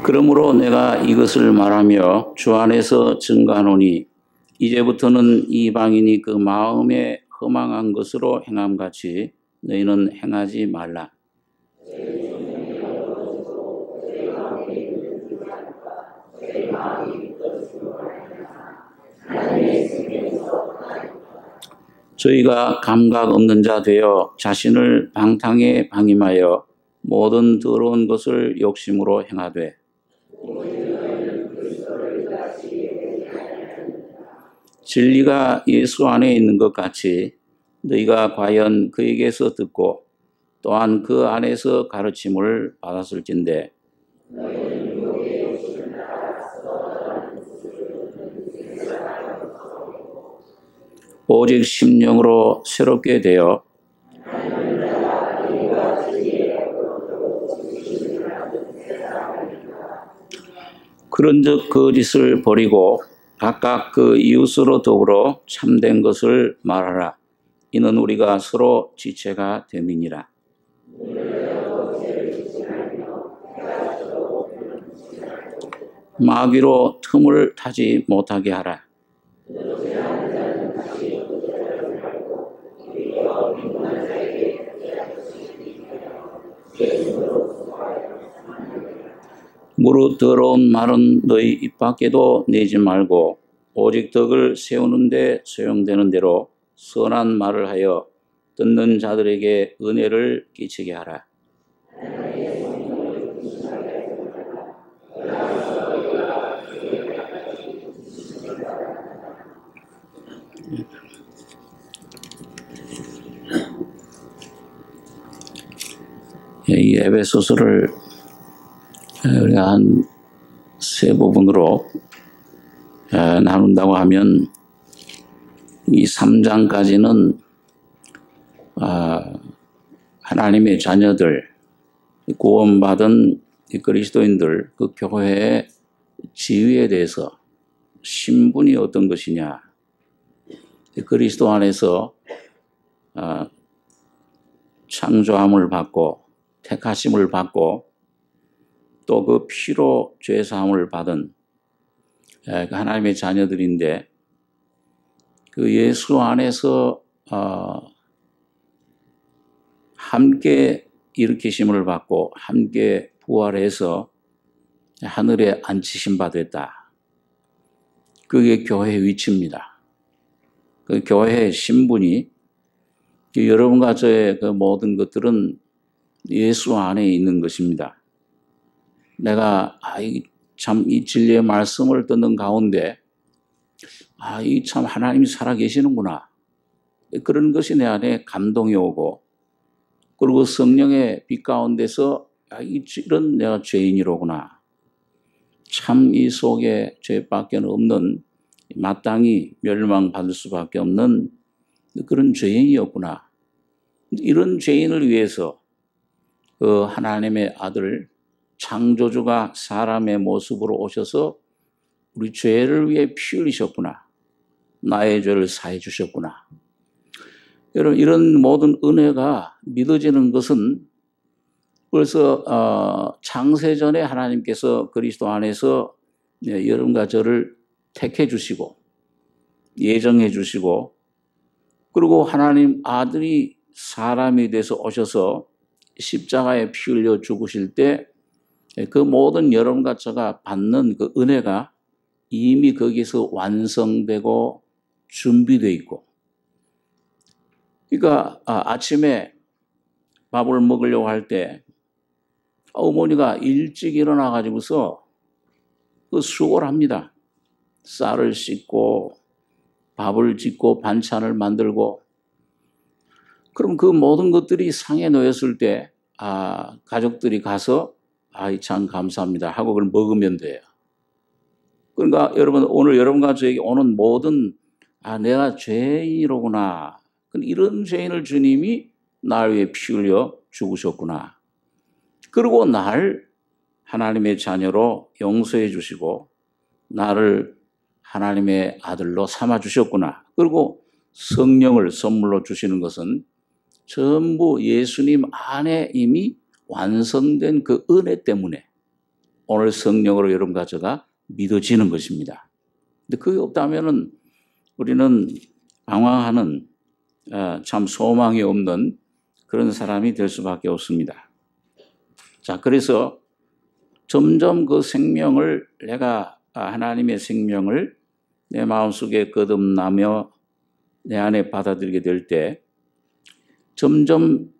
그러므로 내가 이것을 말하며 주 안에서 증거하노니 이제부터는 이방인이 그 마음에 허망한 것으로 행함같이 너희는 행하지 말라. 저희가 감각 없는 자 되어 자신을 방탕에 방임하여 모든 더러운 것을 욕심으로 행하되 진리가 예수 안에 있는 것 같이 너희가 과연 그에게서 듣고 또한 그 안에서 가르침을 받았을진데 오직 심령으로 새롭게 되어 그런즉 거짓을 버리고 각각 그 이웃으로 더불어 참된 것을 말하라. 이는 우리가 서로 지체가 됨이니라. 마귀로 틈을 타지 못하게 하라. 무릇 더러운 말은 너희 입 밖에도 내지 말고 오직 덕을 세우는 데 소용되는 대로 선한 말을 하여 듣는 자들에게 은혜를 끼치게 하라. 이 에베소서를 우리가 한 세 부분으로 나눈다고 하면 이 3장까지는 하나님의 자녀들, 구원받은 그리스도인들, 그 교회의 지위에 대해서 신분이 어떤 것이냐, 그리스도 안에서 창조함을 받고 택하심을 받고 또 그 피로 죄사함을 받은 하나님의 자녀들인데 그 예수 안에서 함께 일으키심을 받고 함께 부활해서 하늘에 앉히심 받았다. 그게 교회의 위치입니다. 그 교회의 신분이 여러분과 저의 그 모든 것들은 예수 안에 있는 것입니다. 내가 참 이 진리의 말씀을 듣는 가운데 이 참 하나님이 살아계시는구나. 그런 것이 내 안에 감동이 오고 그리고 성령의 빛 가운데서 이런 내가 죄인이로구나. 참 이 속에 죄밖에 없는 마땅히 멸망받을 수밖에 없는 그런 죄인이었구나. 이런 죄인을 위해서 그 하나님의 아들 창조주가 사람의 모습으로 오셔서 우리 죄를 위해 피 흘리셨구나. 나의 죄를 사해 주셨구나. 여러분 이런 모든 은혜가 믿어지는 것은 벌써 창세전에 하나님께서 그리스도 안에서 여러분과 저를 택해 주시고 예정해 주시고 그리고 하나님 아들이 사람이 돼서 오셔서 십자가에 피 흘려 죽으실 때 그 모든 여러분과 저가 받는 그 은혜가 이미 거기서 완성되고 준비되어 있고 그러니까 아침에 밥을 먹으려고 할 때 어머니가 일찍 일어나 가지고서 그 수고를 합니다. 쌀을 씻고 밥을 짓고 반찬을 만들고 그럼 그 모든 것들이 상에 놓였을 때 가족들이 가서 참 감사합니다 하고 그걸 먹으면 돼요. 그러니까 여러분 오늘 여러분과 저에게 오는 모든 내가 죄인이로구나. 이런 죄인을 주님이 날 위해 피 흘려 죽으셨구나. 그리고 날 하나님의 자녀로 용서해 주시고 나를 하나님의 아들로 삼아 주셨구나. 그리고 성령을 선물로 주시는 것은 전부 예수님 안에 이미 완성된 그 은혜 때문에 오늘 성령으로 여러분과 제가 믿어지는 것입니다. 근데 그게 없다면은 우리는 방황하는 참 소망이 없는 그런 사람이 될 수밖에 없습니다. 자, 그래서 점점 그 생명을 내가 하나님의 생명을 내 마음속에 거듭나며 내 안에 받아들이게 될 때 점점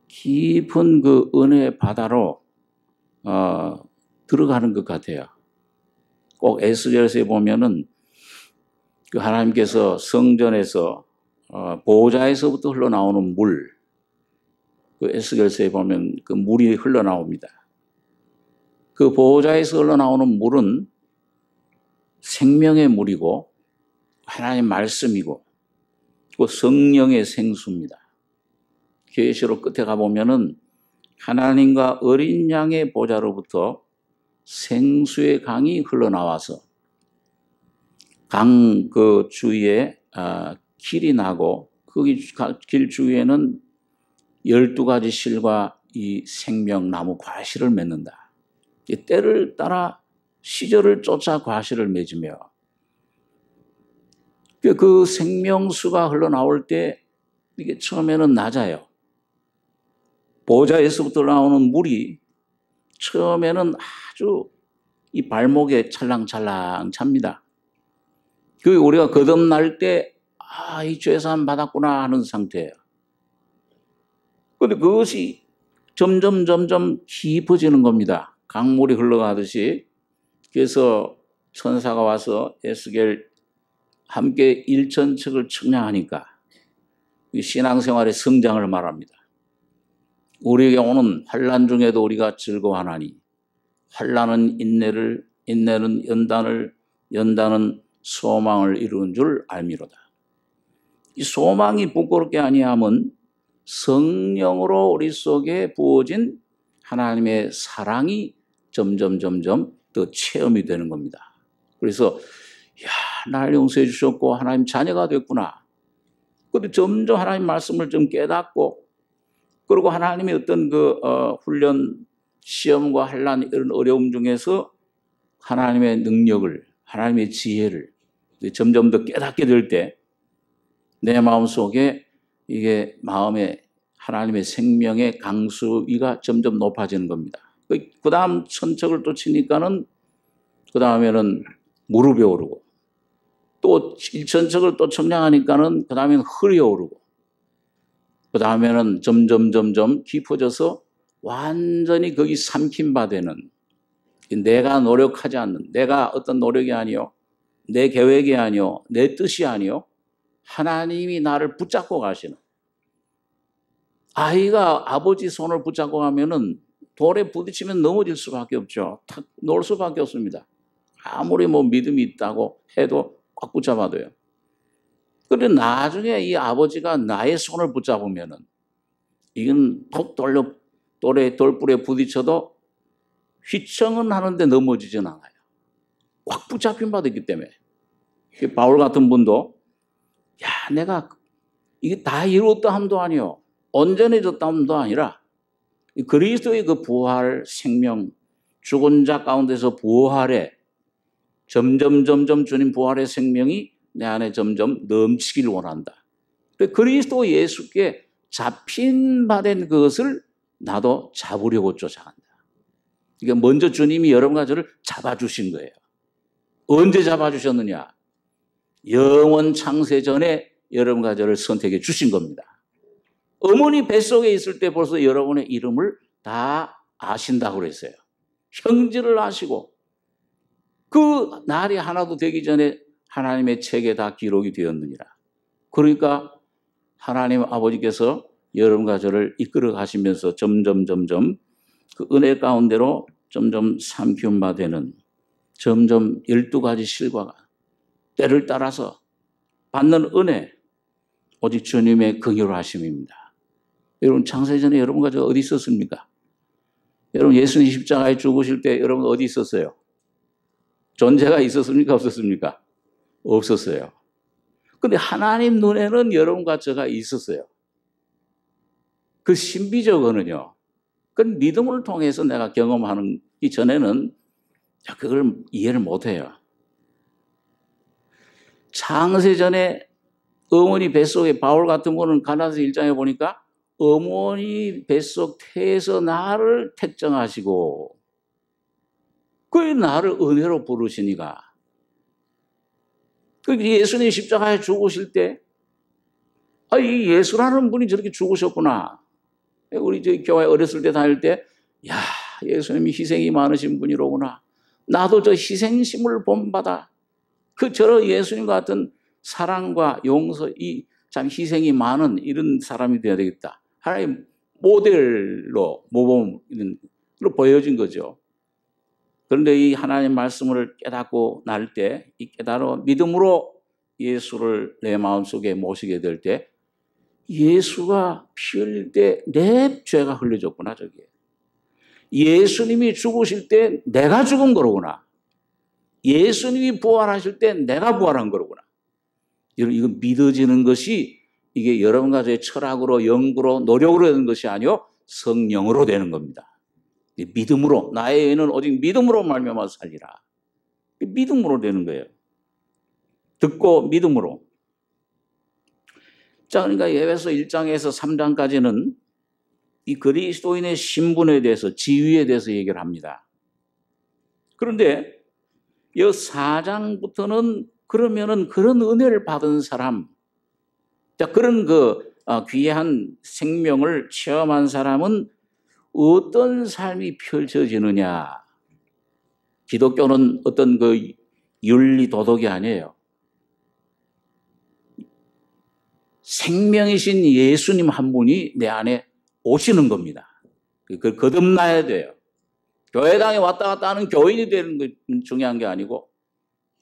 깊은 그 은혜의 바다로 들어가는 것 같아요. 꼭 에스겔서에 보면은 그 하나님께서 성전에서 보호자에서부터 흘러나오는 물, 그 에스겔서에 보면 그 물이 흘러나옵니다. 그 보호자에서 흘러나오는 물은 생명의 물이고 하나님의 말씀이고 그 성령의 생수입니다. 계시록 끝에 가보면은 하나님과 어린 양의 보좌로부터 생수의 강이 흘러나와서 강 그 주위에 길이 나고 거기 길 주위에는 12가지 실과 이 생명나무 과실을 맺는다. 때를 따라 시절을 쫓아 과실을 맺으며 그 생명수가 흘러나올 때 이게 처음에는 낮아요. 보좌에서부터 나오는 물이 처음에는 아주 이 발목에 찰랑찰랑 찹니다. 그 우리가 거듭날 때 이 죄사함 받았구나 하는 상태예요. 그런데 그것이 점점 깊어지는 겁니다. 강물이 흘러가듯이. 그래서 천사가 와서 에스겔 함께 일천척을 측량하니까 신앙생활의 성장을 말합니다. 우리에게 오는 환난 중에도 우리가 즐거워하나니 환난은 인내는 연단은 소망을 이루는 줄 알미로다. 이 소망이 부끄럽게 아니함은 성령으로 우리 속에 부어진 하나님의 사랑이 점점 더 체험이 되는 겁니다. 그래서 날 용서해 주셨고 하나님 자녀가 됐구나. 그런데 점점 하나님 말씀을 좀 깨닫고 그리고 하나님의 어떤 훈련, 시험과 환난 이런 어려움 중에서 하나님의 능력을, 하나님의 지혜를 점점 더 깨닫게 될 때 내 마음속에 이게 마음에 하나님의 생명의 강수위가 점점 높아지는 겁니다. 그 다음 천척을 또 치니까는 그 다음에는 무릎에 오르고 또 1천척을 또 측량하니까는 그 다음에는 허리에 오르고 그 다음에는 점점 깊어져서 완전히 거기 삼킴바 되는 내가 노력하지 않는 내가 어떤 노력이 아니요 내 계획이 아니요 내 뜻이 아니요 하나님이 나를 붙잡고 가시는 아이가 아버지 손을 붙잡고 가면은 돌에 부딪히면 넘어질 수밖에 없죠. 탁 놓을 수밖에 없습니다. 아무리 믿음이 있다고 해도 꽉 붙잡아도요. 그런데 나중에 이 아버지가 나의 손을 붙잡으면은 이건 톡 돌에 부딪혀도 휘청은 하는데 넘어지진 않아요. 꽉 붙잡힌 바 있기 때문에. 바울 같은 분도 내가 이게 다 이루었다 함도 아니요. 온전해졌다 함도 아니라 그리스도의 그 부활 생명 죽은 자 가운데서 부활해 점점 주님 부활의 생명이 내 안에 점점 넘치기를 원한다. 그리스도 예수께 잡힌 바 된 그것을 나도 잡으려고 쫓아간다. 그러니까 먼저 주님이 여러분과 저를 잡아주신 거예요. 언제 잡아주셨느냐? 영원 창세 전에 여러분과 저를 선택해 주신 겁니다. 어머니 뱃속에 있을 때 벌써 여러분의 이름을 다 아신다고 그랬어요. 형질을 아시고 그 날이 하나도 되기 전에 하나님의 책에 다 기록이 되었느니라. 그러니까 하나님 아버지께서 여러분과 저를 이끌어 가시면서 점점 그 은혜 가운데로 점점 삼키운 바 되는 점점 12가지 실과가 때를 따라서 받는 은혜 오직 주님의 긍휼하심입니다. 여러분 창세전에 여러분과 저 어디 있었습니까? 여러분 예수님 십자가에 죽으실 때 여러분 어디 있었어요? 존재가 있었습니까? 없었습니까? 없었어요. 근데 하나님 눈에는 여러분과 저가 있었어요. 그 신비적 은은요. 그건 믿음을 통해서 내가 경험하는 전에는 그걸 이해를 못해요. 창세전에 어머니 뱃속에 바울 같은 분은 갈라디아서 1장에 보니까 어머니 뱃속 태에서 나를 택정하시고 그 나를 은혜로 부르시니가. 그 예수님 십자가에 죽으실 때 이 예수라는 분이 저렇게 죽으셨구나. 우리 저 교회 어렸을 때 다닐 때 야, 예수님이 희생이 많으신 분이로구나. 나도 저 희생심을 본받아. 저런 예수님 같은 사랑과 용서, 참 희생이 많은 이런 사람이 되어야 되겠다. 하나님 모델로, 모범으로 보여진 거죠. 그런데 이 하나님 말씀을 깨닫고 날 때, 이 깨달아 믿음으로 예수를 내 마음속에 모시게 될 때, 예수가 피 흘릴 때 내 죄가 흘려졌구나, 저게. 예수님이 죽으실 때 내가 죽은 거로구나. 예수님이 부활하실 때 내가 부활한 거로구나. 이거 믿어지는 것이 이게 여러분 가지의 철학으로, 연구로, 노력으로 되는 것이 아니요 성령으로 되는 겁니다. 믿음으로, 나의 의는 오직 믿음으로 말미암아 살리라. 믿음으로 되는 거예요. 듣고 믿음으로. 자, 그러니까 에베소 1장에서 3장까지는 이 그리스도인의 신분에 대해서, 지위에 대해서 얘기를 합니다. 그런데 이 4장부터는 그러면은 그런 은혜를 받은 사람, 그런 귀한 생명을 체험한 사람은 어떤 삶이 펼쳐지느냐. 기독교는 어떤 윤리 도덕이 아니에요. 생명이신 예수님 한 분이 내 안에 오시는 겁니다. 그걸 거듭나야 돼요. 교회당에 왔다 갔다 하는 교인이 되는 게 중요한 게 아니고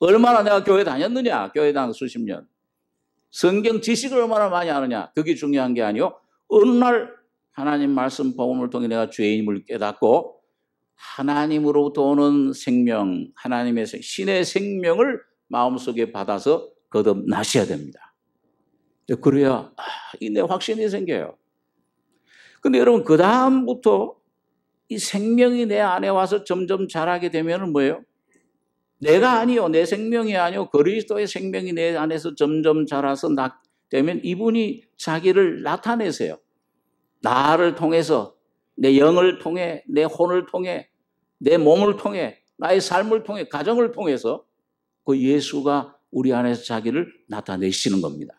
얼마나 내가 교회 다녔느냐, 교회당 수십 년. 성경 지식을 얼마나 많이 아느냐, 그게 중요한 게 아니요. 어느 날 하나님 말씀 복음을 통해 내가 죄인임을 깨닫고 하나님으로부터 오는 생명, 하나님의 신의 생명을 마음속에 받아서 거듭나셔야 됩니다. 그래야 내 확신이 생겨요. 근데 여러분 그 다음부터 이 생명이 내 안에 와서 점점 자라게 되면 뭐예요? 내가 아니요, 내 생명이 아니요, 그리스도의 생명이 내 안에서 점점 자라서 되면 이분이 자기를 나타내세요. 나를 통해서, 내 영을 통해, 내 혼을 통해, 내 몸을 통해, 나의 삶을 통해, 가정을 통해서 그 예수가 우리 안에서 자기를 나타내시는 겁니다.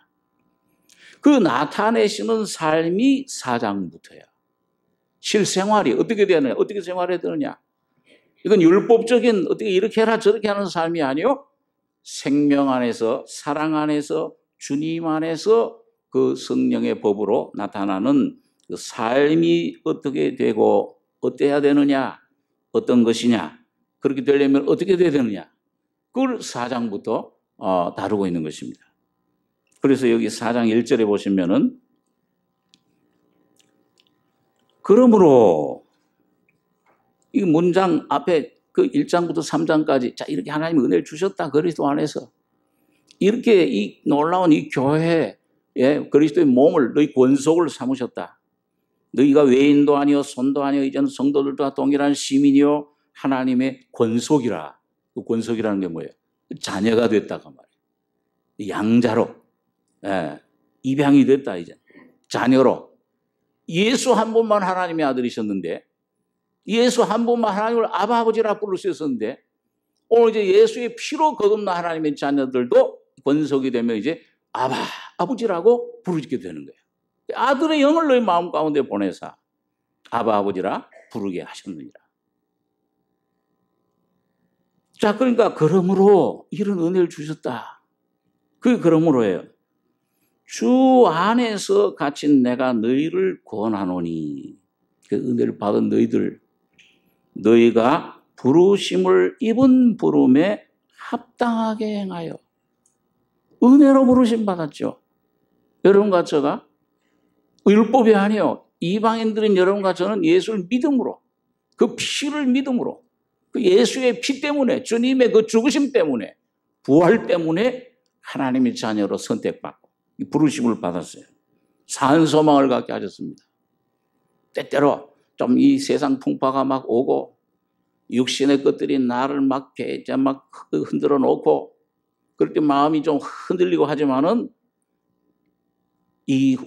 그 나타내시는 삶이 4장부터예요. 실생활이 어떻게 되느냐, 어떻게 생활해야 되느냐. 이건 율법적인 어떻게 이렇게 해라 저렇게 하는 삶이 아니요. 생명 안에서, 사랑 안에서, 주님 안에서 그 성령의 법으로 나타나는 그 삶이 어떻게 되고 어때야 되느냐, 어떤 것이냐, 그렇게 되려면 어떻게 돼야 되느냐. 그걸 4장부터 다루고 있는 것입니다. 그래서 여기 4장 1절에 보시면은 그러므로 이 문장 앞에 그 1장부터 3장까지 자 이렇게 하나님이 은혜를 주셨다. 그리스도 안에서 이렇게 이 놀라운 이 교회에 그리스도의 몸을 너희 권속을 삼으셨다. 너희가 외인도 아니요 손도 아니요 이제는 성도들과 동일한 시민이요 하나님의 권속이라. 그 권속이라는 게 뭐예요? 자녀가 됐다가 말이에요. 양자로 입양이 됐다. 이제 자녀로. 예수 한 분만 하나님의 아들이셨는데 예수 한 분만 하나님을 아버지라 부를 수 있었는데 오늘 이제 예수의 피로 거듭난 하나님의 자녀들도 권속이 되면 이제 아버지라고 부르게 되는 거예요. 아들의 영을 너희 마음 가운데 보내사 아버지라 부르게 하셨느니라. 자, 그러니까 그러므로 이런 은혜를 주셨다. 그게 그러므로예요. 주 안에서 갇힌 내가 너희를 권하노니 그 은혜를 받은 너희가 부르심을 입은 부름에 합당하게 행하여 은혜로 부르심 받았죠. 여러분과 저가 율법이 아니요. 이방인들인 여러분과 저는 예수를 믿음으로 그 피를 믿음으로 그 예수의 피 때문에 주님의 그 죽으심 때문에 부활 때문에 하나님의 자녀로 선택받고 부르심을 받았어요. 산 소망을 갖게 하셨습니다. 때때로 좀 이 세상 풍파가 막 오고 육신의 것들이 나를 막 흔들어 놓고 그럴 때 마음이 좀 흔들리고 하지만은 이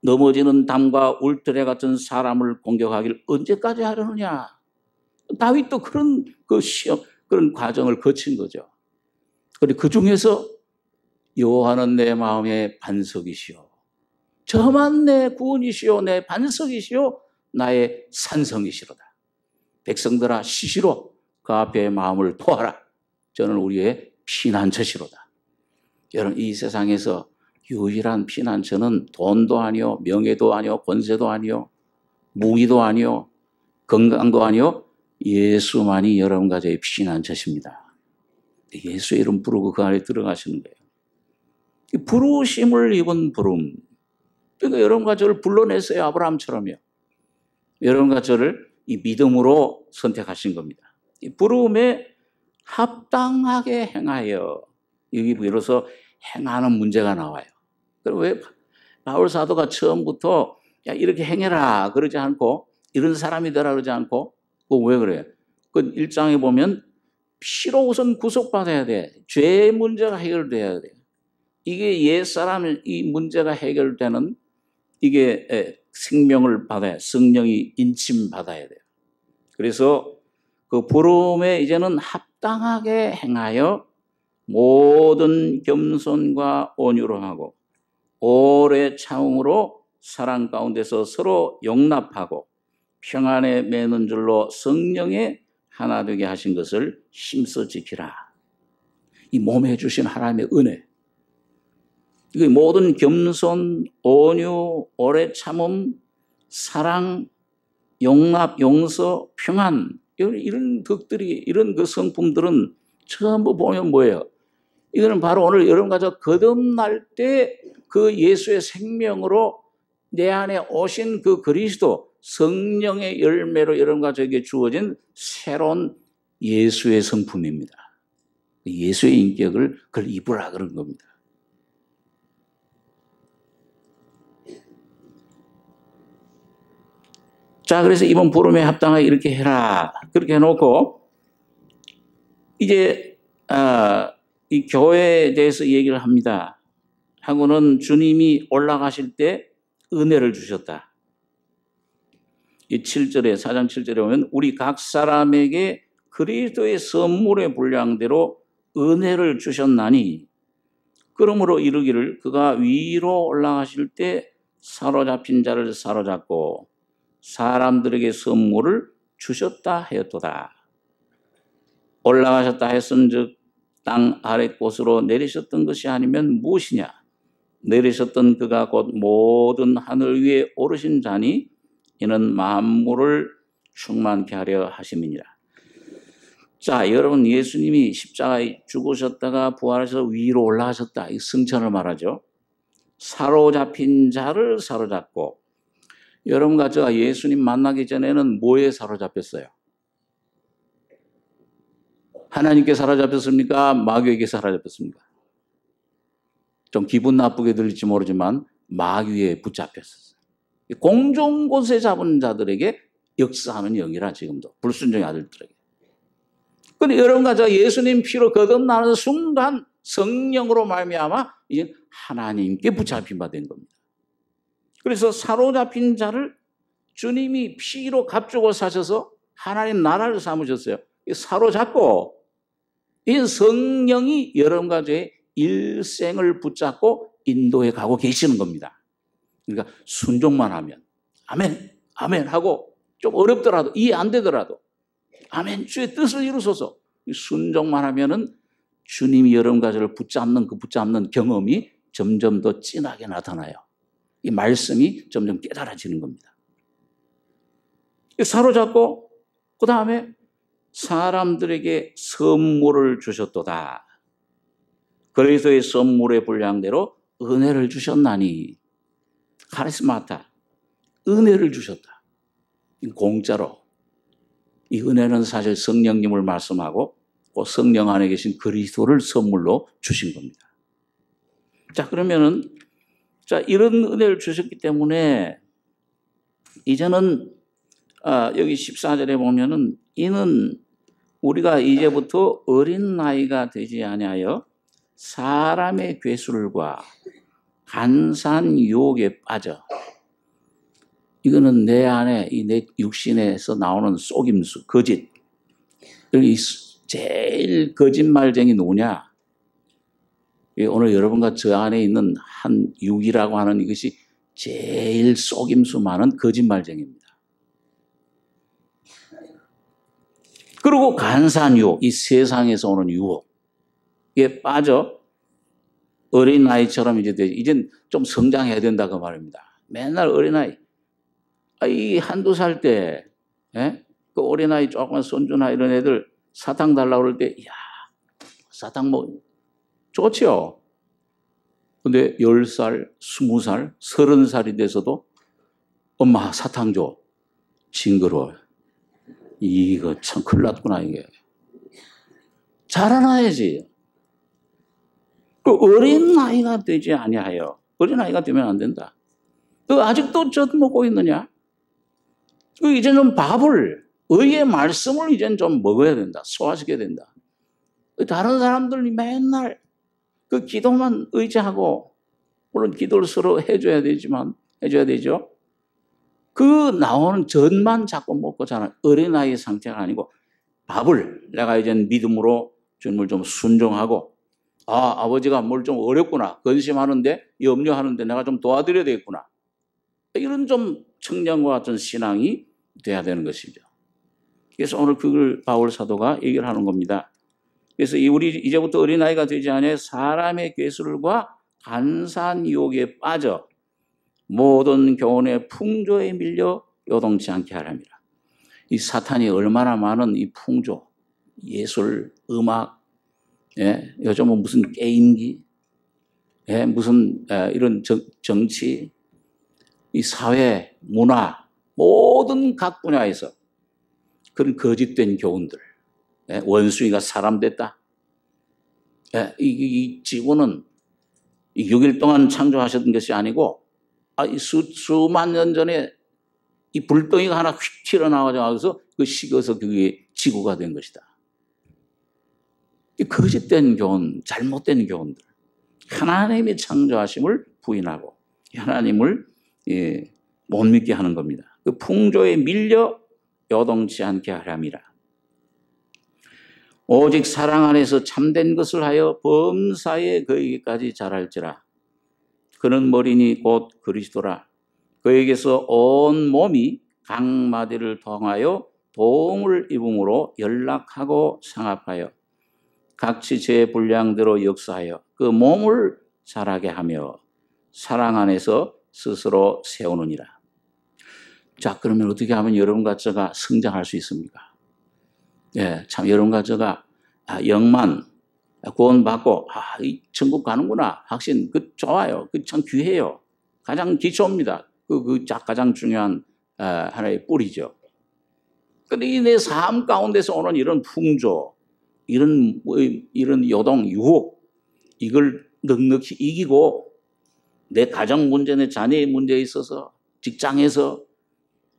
넘어지는 담과 울트레 같은 사람을 공격하기를 언제까지 하려느냐. 다윗도 그런 시험, 그런 과정을 거친 거죠. 그런데 그 중에서 여호와는 내 마음의 반석이시오. 저만 내 구원이시오. 내 반석이시오. 나의 산성이시로다. 백성들아 시시로 그 앞에 마음을 토하라. 저는 우리의 피난처시로다. 여러분 이 세상에서 유일한 피난처는 돈도 아니요, 명예도 아니요, 권세도 아니요, 무기도 아니요, 건강도 아니요, 예수만이 여러분 가정의 피난처십니다. 예수의 이름 부르고 그 안에 들어가시는 거예요. 부르심을 입은 부름. 그러니까 여러분과 저를 불러냈어요. 아브라함처럼요. 여러분과 저를 이 믿음으로 선택하신 겁니다. 이 부름에 합당하게 행하여. 여기 비로소 행하는 문제가 나와요. 그럼 왜 바울 사도가 처음부터 야 이렇게 행해라 그러지 않고 이런 사람이 되라 그러지 않고 왜 그래요? 그 1장에 보면 피로 우선 구속받아야 돼. 죄의 문제가 해결돼야 돼. 이게 옛사람 이 문제가 해결되는 이게 생명을 받아야 성령이 인침받아야 돼요. 그래서 그 부름에 이제는 합당하게 행하여 모든 겸손과 온유로 하고 오래 참음으로 사랑 가운데서 서로 용납하고 평안에 매는 줄로 성령에 하나 되게 하신 것을 힘써 지키라. 이 몸에 주신 하나님의 은혜. 이 모든 겸손, 온유, 오래 참음, 사랑, 용납, 용서, 평안 이런 것들이 이런 그 성품들은 전부 보면 뭐예요? 이거는 바로 오늘 여러분과 저 거듭날 때 그 예수의 생명으로 내 안에 오신 그 그리스도 성령의 열매로 여러분과 저에게 주어진 새로운 예수의 성품입니다. 예수의 인격을 그걸 입으라 그런 겁니다. 자, 그래서 이번 부름에 합당하게 이렇게 해라. 그렇게 해놓고 이제 이 교회에 대해서 얘기를 합니다. 하고는 주님이 올라가실 때 은혜를 주셨다. 이 7절에 4장 7절에 보면 우리 각 사람에게 그리스도의 선물의 분량대로 은혜를 주셨나니 그러므로 이르기를 그가 위로 올라가실 때 사로잡힌 자를 사로잡고 사람들에게 선물을 주셨다 하였도다. 올라가셨다 했은즉 땅 아래 곳으로 내리셨던 것이 아니면 무엇이냐? 내리셨던 그가 곧 모든 하늘 위에 오르신 자니 이는 만물을 충만케 하려 하심이니라. 자, 여러분 예수님이 십자가에 죽으셨다가 부활해서 위로 올라가셨다. 이 승천을 말하죠. 사로잡힌 자를 사로잡고 여러분과 제가 예수님 만나기 전에는 뭐에 사로잡혔어요? 하나님께 사로잡혔습니까? 마귀에게 사로잡혔습니까? 좀 기분 나쁘게 들릴지 모르지만 마귀에 붙잡혔었어요. 공중 곳에 잡은 자들에게 역사하는 영이라 지금도 불순종의 아들들에게. 그런데 여러분과 제가 예수님 피로 거듭나는 순간 성령으로 말미암아 이제 하나님께 붙잡힌 바 된 겁니다. 그래서 사로잡힌 자를 주님이 피로 값주고 사셔서 하나님 나라를 삼으셨어요. 사로잡고 이 성령이 여러분과 저의 일생을 붙잡고 인도해 가고 계시는 겁니다. 그러니까 순종만 하면 아멘, 아멘 하고 좀 어렵더라도 이해 안 되더라도 아멘 주의 뜻을 이루소서 순종만 하면은 주님이 여러분과 저를 붙잡는 그 붙잡는 경험이 점점 더 진하게 나타나요. 이 말씀이 점점 깨달아지는 겁니다. 사로잡고 그 다음에 사람들에게 선물을 주셨도다. 그리스도의 선물의 분량대로 은혜를 주셨나니 카리스마타 은혜를 주셨다. 공짜로. 이 은혜는 사실 성령님을 말씀하고 그 성령 안에 계신 그리스도를 선물로 주신 겁니다. 자, 그러면은 자, 이런 은혜를 주셨기 때문에 이제는 여기 14절에 보면은 이는 우리가 이제부터 어린 나이가 되지 아니하여 사람의 괴술과 간사한 유혹에 빠져. 이거는 내 안에 내 육신에서 나오는 속임수, 거짓. 여기 제일 거짓말쟁이 누구냐? 오늘 여러분과 저 안에 있는 한 육이라고 하는 이것이 제일 속임수 많은 거짓말쟁이입니다. 그리고 간사한 유혹, 이 세상에서 오는 유혹에 빠져 어린아이처럼 이젠 좀 성장해야 된다 그 말입니다. 맨날 어린아이. 이 한두 살 때, 그 어린아이 조그만 손주나 이런 애들 사탕 달라고 그럴 때, 이야, 사탕 좋지요. 근데 10살, 20살, 30살이 돼서도 엄마 사탕 줘. 징그러워. 이거 참 큰일 났구나, 이게. 자라나야지. 그 어린아이가 되지 아니하여. 어린아이가 되면 안 된다. 너 아직도 젖 먹고 있느냐? 이제 좀 밥을, 의의 말씀을 이제 좀 먹어야 된다. 소화시켜야 된다. 다른 사람들이 맨날 그 기도만 의지하고, 물론 기도를 서로 해줘야 되죠. 그 나오는 젖만 자꾸 먹고 자란 어린아이의 상태가 아니고, 밥을 내가 이제 믿음으로 주님을 좀 순종하고, 아버지가 뭘 좀 어렵구나. 근심하는데, 염려하는데 내가 좀 도와드려야 되겠구나. 이런 좀 청량과 같은 신앙이 돼야 되는 것이죠. 그래서 오늘 그걸 바울 사도가 얘기를 하는 겁니다. 그래서 우리 이제부터 어린아이가 되지 아니하여 사람의 괴술과 간사한 유혹에 빠져 모든 교훈의 풍조에 밀려 요동치 않게 하랍니다. 이 사탄이 얼마나 많은 이 풍조, 예술, 음악, 요즘은 무슨 게임기, 무슨 이런 정치, 이 사회, 문화, 모든 각 분야에서 그런 거짓된 교훈들, 원숭이가 사람 됐다. 이 지구는 6일 동안 창조하셨던 것이 아니고 수만 년 전에 이 불덩이가 하나 휙 튀어나와서 그 식어서 그게 지구가 된 것이다. 이 거짓된 교훈, 잘못된 교훈들, 하나님의 창조하심을 부인하고 하나님을 못 믿게 하는 겁니다. 그 풍조에 밀려 요동치 않게 하람이라. 오직 사랑 안에서 참된 것을 하여 범사에 그에게까지 자랄지라. 그는 머리니 곧 그리스도라. 그에게서 온 몸이 각 마디를 통하여 도움을 입음으로 연락하고 상합하여 각지 제 분량대로 역사하여 그 몸을 자라게 하며 사랑 안에서 스스로 세우느니라. 자, 그러면 어떻게 하면 여러분과 저가 성장할 수 있습니까? 참 여러분과 저가 영만 구원받고 이 천국 가는구나 확신 그 좋아요. 그 참 귀해요. 가장 기초입니다. 그 가장 중요한 하나의 뿌리죠. 그런데 이 내 삶 가운데서 오는 이런 풍조, 이런 요동, 유혹, 이걸 넉넉히 이기고 내 가정 문제, 내 자녀의 문제에 있어서 직장에서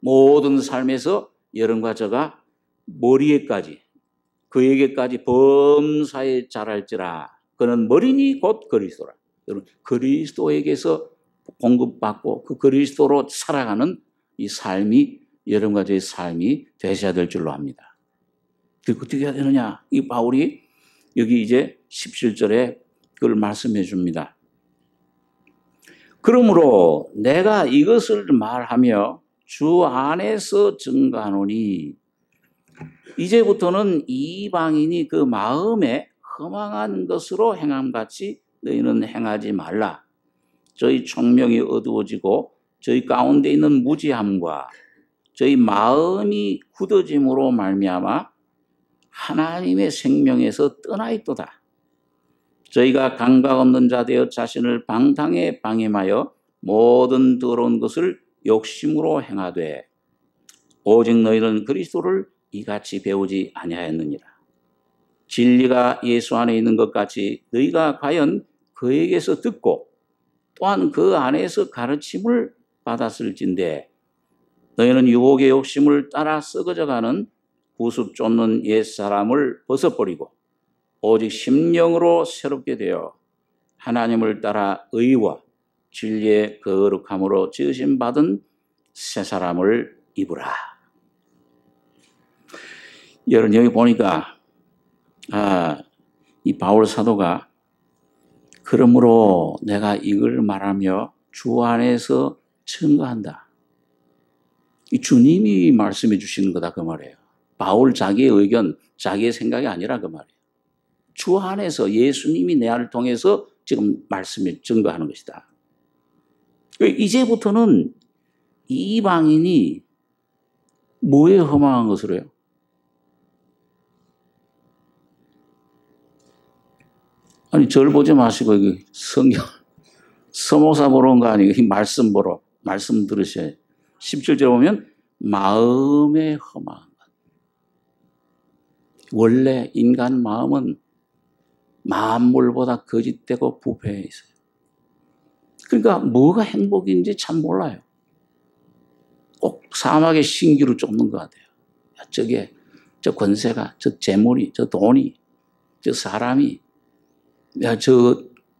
모든 삶에서 여러분과 저가 머리에까지 그에게까지 범사에 자랄지라. 그는 머리니 곧 그리스도라. 여러분 그리스도에게서 공급받고 그 그리스도로 살아가는 이 삶이 여러분과 저의 삶이 되셔야 될 줄로 압니다. 그리고 어떻게 해야 되느냐? 이 바울이 여기 이제 17절에 그걸 말씀해 줍니다. 그러므로 내가 이것을 말하며 주 안에서 증거하노니 이제부터는 이방인이 그 마음에 허망한 것으로 행함같이 너희는 행하지 말라. 저희 총명이 어두워지고 저희 가운데 있는 무지함과 저희 마음이 굳어짐으로 말미암아 하나님의 생명에서 떠나 있도다. 저희가 감각 없는 자 되어 자신을 방탕에 방임하여 모든 더러운 것을 욕심으로 행하되 오직 너희는 그리스도를 이같이 배우지 아니하였느니라. 진리가 예수 안에 있는 것 같이 너희가 과연 그에게서 듣고 또한 그 안에서 가르침을 받았을진데 너희는 유혹의 욕심을 따라 썩어져가는 부습 쫓는 옛사람을 벗어버리고 오직 심령으로 새롭게 되어 하나님을 따라 의와 진리의 거룩함으로 지으심 받은 새 사람을 입으라. 여러분 여기 보니까 이 바울 사도가 그러므로 내가 이걸 말하며 주 안에서 증거한다. 이 주님이 말씀해 주시는 거다 그 말이에요. 바울 자기의 의견, 자기의 생각이 아니라 그 말이에요. 주 안에서 예수님이 내 안을 통해서 지금 말씀에 증거하는 것이다. 이제부터는 이방인이 뭐에 허망한 것으로 해요? 아니 절 보지 마시고 성경 서목사 보러 온 거 아니고 이 말씀 보러 말씀 들으셔야 17절에 보면 마음에 허망한 것. 원래 인간 마음은 만물보다 거짓되고 부패해 있어요. 그러니까 뭐가 행복인지 참 몰라요. 꼭 사막의 신기루 쫓는 것 같아요. 저게 저 권세가, 저 재물이, 저 돈이, 저 사람이,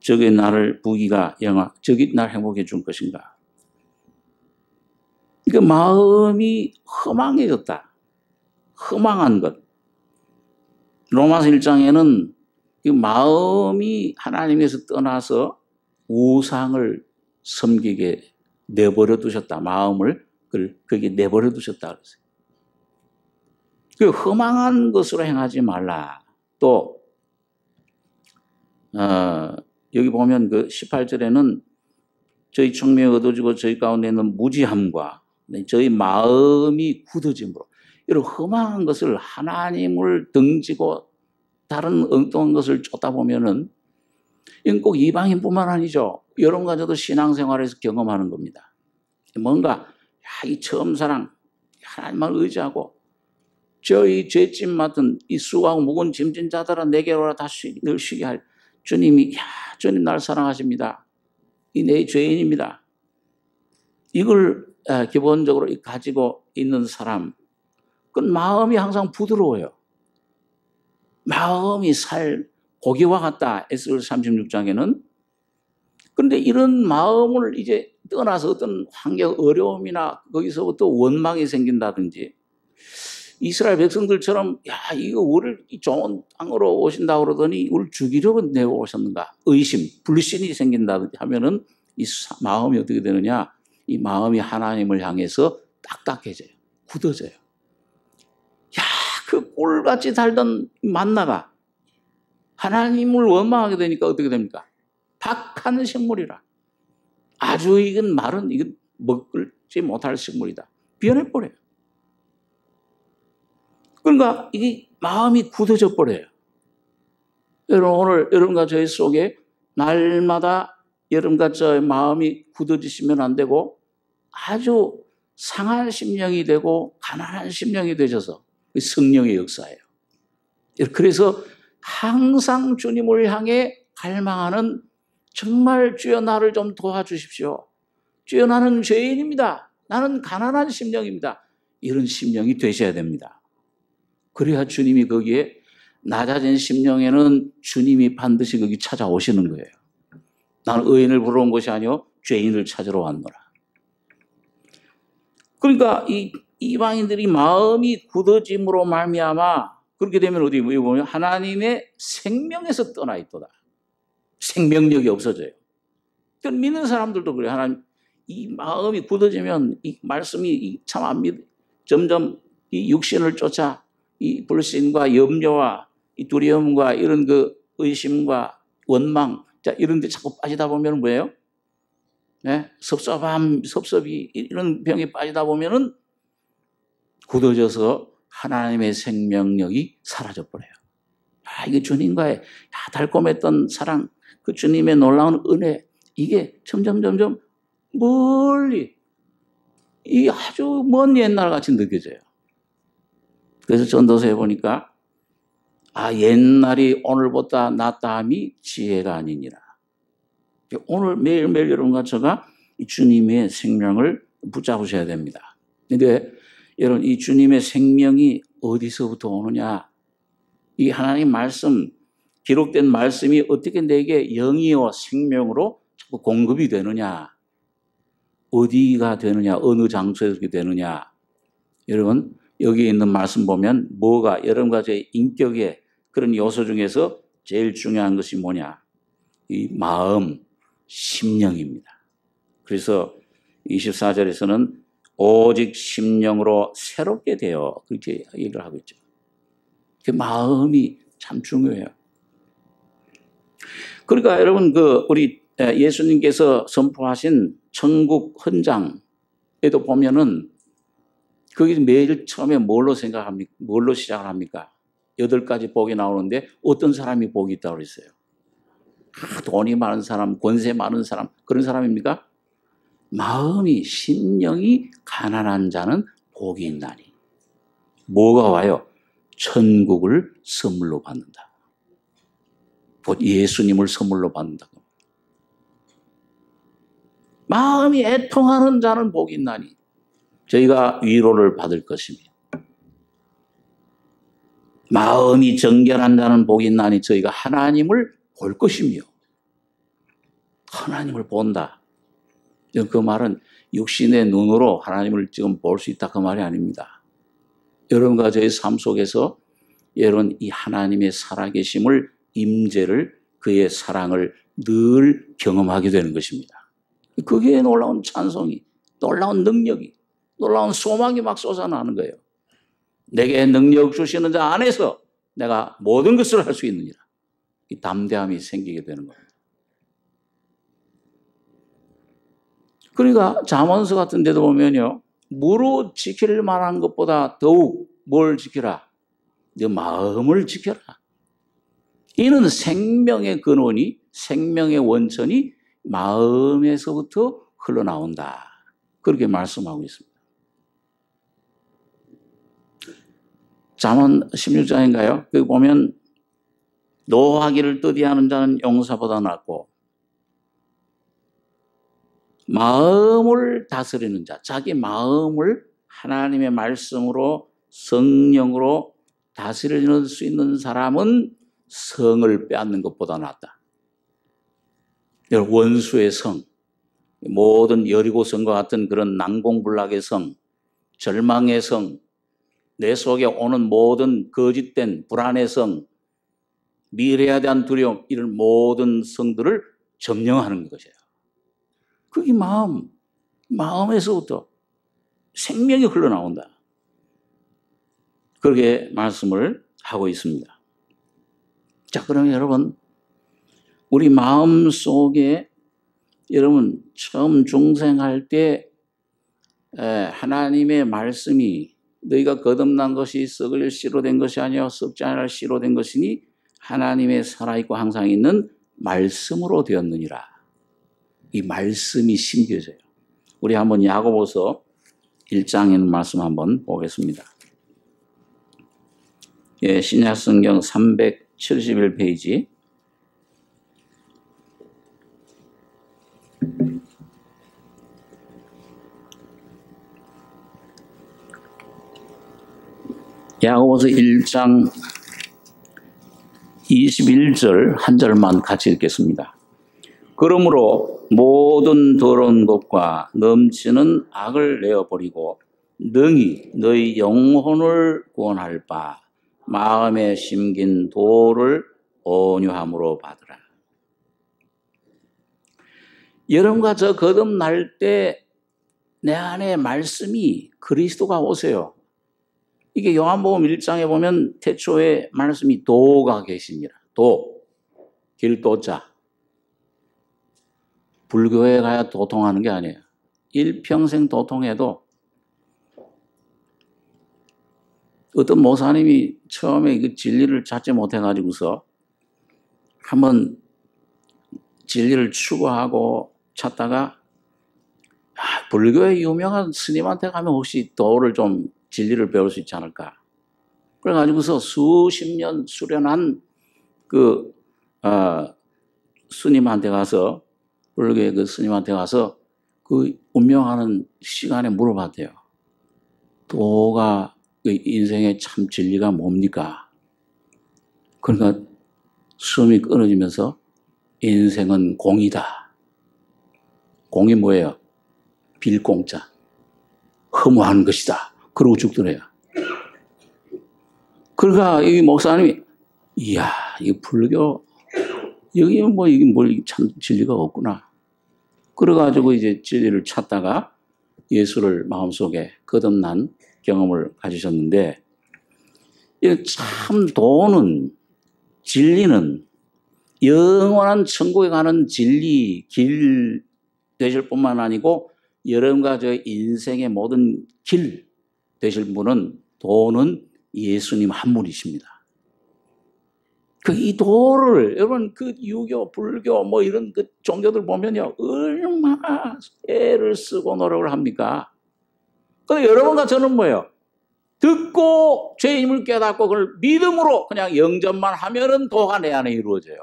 저게 나를 부귀가 영화, 저게 날 행복해 준 것인가. 그 마음이 허망해졌다. 허망한 것. 로마서 1장에는 그 마음이 하나님에서 떠나서 우상을 섬기게 내버려 두셨다. 마음을 거기에 내버려 두셨다. 그랬어요. 그 허망한 것으로 행하지 말라. 또 여기 보면 그 18절에는 저희 청명이 얻어지고 저희 가운데 있는 무지함과 저희 마음이 굳어짐으로 이런 허망한 것을 하나님을 등지고 다른 엉뚱한 것을 쫓다 보면은 이건 꼭 이방인뿐만 아니죠. 여러분과 저도 신앙생활에서 경험하는 겁니다. 뭔가 이 처음 사랑 하나님만 의지하고 저희 죄짐 맡은 이 수고하고 무거운 짐진 자들아 내게로 오라 다 늘 쉬게 할 주님이 주님 날 사랑하십니다. 이 내 죄인입니다. 이걸 기본적으로 가지고 있는 사람 그 마음이 항상 부드러워요. 마음이 고기와 같다. 에스겔 36장에는. 그런데 이런 마음을 이제 떠나서 어떤 환경 어려움이나 거기서부터 원망이 생긴다든지 이스라엘 백성들처럼 이거 우리를 좋은 땅으로 오신다고 그러더니 우리를 죽이려고 내고 오셨는가 의심, 불신이 생긴다든지 하면은 이 마음이 어떻게 되느냐 이 마음이 하나님을 향해서 딱딱해져요. 굳어져요. 그 꿀같이 달던 만나가 하나님을 원망하게 되니까 어떻게 됩니까? 박한 식물이라. 아주 이건 먹지 못할 식물이다. 변해버려요. 그러니까 이게 마음이 굳어져 버려요. 여러분 오늘 여러분과 저희 속에 날마다 여러분과 저의 마음이 굳어지시면 안 되고 아주 상한 심령이 되고 가난한 심령이 되셔서 성령의 역사예요. 그래서 항상 주님을 향해 갈망하는 정말 주여 나를 좀 도와주십시오. 주여 나는 죄인입니다. 나는 가난한 심령입니다. 이런 심령이 되셔야 됩니다. 그래야 주님이 거기에 낮아진 심령에는 주님이 반드시 거기 찾아오시는 거예요. 나는 의인을 부르러 온 것이 아니요 죄인을 찾으러 왔노라. 그러니까 이 이방인들이 마음이 굳어짐으로 말미암아 그렇게 되면 어디 보면 하나님의 생명에서 떠나 있도다. 생명력이 없어져요. 믿는 사람들도 그래요. 하나님 이 마음이 굳어지면 이 말씀이 참 안 믿어. 점점 이 육신을 쫓아 이 불신과 염려와 이 두려움과 이런 그 의심과 원망 이런 데 자꾸 빠지다 보면 뭐예요? 네? 섭섭이 이런 병에 빠지다 보면은 굳어져서 하나님의 생명력이 사라져버려요. 이게 주님과의 달콤했던 사랑, 그 주님의 놀라운 은혜, 이게 점점 멀리, 이 아주 먼 옛날 같이 느껴져요. 그래서 전도서에 보니까, 옛날이 오늘보다 낫다함이 지혜가 아니니라. 오늘 매일매일 여러분과 저가 이 주님의 생명을 붙잡으셔야 됩니다. 근데 여러분 이 주님의 생명이 어디서부터 오느냐? 이 하나님 말씀, 기록된 말씀이 어떻게 내게 영이요 생명으로 자꾸 공급이 되느냐? 어디가 되느냐? 어느 장소에서 되느냐? 여러분, 여기 있는 말씀 보면 뭐가 여러분 가지의 인격의 그런 요소 중에서 제일 중요한 것이 뭐냐? 이 마음, 심령입니다. 그래서 24절에서는 오직 심령으로 새롭게 되어 그렇게 얘기를 하고 있죠. 그 마음이 참 중요해요. 그러니까 여러분 우리 예수님께서 선포하신 천국 헌장에도 보면은 거기 매일 처음에 뭘로 생각합니까? 뭘로 시작을 합니까? 8가지 복이 나오는데 어떤 사람이 복이 있다고 그랬어요? 돈이 많은 사람, 권세 많은 사람, 그런 사람입니까? 마음이, 심령이 가난한 자는 복이 있나니. 뭐가 와요? 천국을 선물로 받는다. 예수님을 선물로 받는다. 마음이 애통하는 자는 복이 있나니 저희가 위로를 받을 것이며, 마음이 정결한 자는 복이 있나니 저희가 하나님을 볼 것이며. 하나님을 본다. 그 말은 육신의 눈으로 하나님을 지금 볼 수 있다 그 말이 아닙니다. 여러분과 저의 삶 속에서 여러분 이 하나님의 살아계심을, 임재를, 그의 사랑을 늘 경험하게 되는 것입니다. 그게 놀라운 찬송이, 놀라운 능력이, 놀라운 소망이 막 솟아나는 거예요. 내게 능력 주시는 자 안에서 내가 모든 것을 할 수 있느니라. 이 담대함이 생기게 되는 겁니다. 그러니까 잠언서 같은 데도 보면요, 무릇 지킬 만한 것보다 더욱 뭘 지키라? 네 마음을 지켜라. 이는 생명의 근원이, 생명의 원천이 마음에서부터 흘러나온다. 그렇게 말씀하고 있습니다. 잠언 16장인가요? 거기 보면 노하기를 뜨디하는 자는 용사보다 낫고 마음을 다스리는 자, 자기 마음을 하나님의 말씀으로 성령으로 다스릴 수 있는 사람은 성을 빼앗는 것보다 낫다. 원수의 성, 모든 여리고성과 같은 그런 난공불락의 성, 절망의 성, 내 속에 오는 모든 거짓된 불안의 성, 미래에 대한 두려움, 이런 모든 성들을 점령하는 것이에요. 그게 마음에서부터 생명이 흘러나온다. 그렇게 말씀을 하고 있습니다. 자, 그러면 여러분, 우리 마음 속에 여러분 처음 중생할 때 하나님의 말씀이 너희가 거듭난 것이 썩을 씨로 된 것이 아니요 썩지 않을 씨로 된 것이니 하나님의 살아있고 항상 있는 말씀으로 되었느니라. 이 말씀이 심겨져요. 우리 한번 야고보서 1장에 있는 말씀 한번 보겠습니다. 예, 신약성경 371페이지. 야고보서 1장 21절 한 절만 같이 읽겠습니다. 그러므로 모든 더러운 것과 넘치는 악을 내어버리고 능히 너희 영혼을 구원할 바 마음에 심긴 도를 온유함으로 받으라. 여러분과 저 거듭날 때 내 안에 말씀이 그리스도가 오세요. 이게 요한복음 1장에 보면 태초에 말씀이 도가 계시니라. 도, 길도자. 불교에 가야 도통하는 게 아니에요. 일평생 도통해도 어떤 모사님이 처음에 그 진리를 찾지 못해가지고서 한번 진리를 추구하고 찾다가 불교의 유명한 스님한테 가면 혹시 도를 좀 진리를 배울 수 있지 않을까. 그래가지고서 수십 년 수련한 스님한테 가서, 불교의 그 스님한테 가서 그 운명하는 시간에 물어봤대요. 도가 인생의 참 진리가 뭡니까? 그러니까 숨이 끊어지면서 인생은 공이다. 공이 뭐예요? 빌공짜. 허무한 것이다. 그러고 죽더래요. 그러니까 이 목사님이 이야, 이 불교 여기 뭐 이게 뭘 참 진리가 없구나. 그래가지고 이제 진리를 찾다가 예수를 마음속에 거듭난 경험을 가지셨는데, 참 도는 진리는 영원한 천국에 가는 진리 길 되실 뿐만 아니고 여러분과 저 인생의 모든 길 되실 분은 도는 예수님 한 분이십니다. 이 도를 여러분 그 유교, 불교 뭐 이런 그 종교들 보면요 얼마나 애를 쓰고 노력을 합니까? 근데 여러분과 저는 뭐예요? 듣고 죄임을 깨닫고 그걸 믿음으로 그냥 영접만 하면은 도가 내 안에 이루어져요.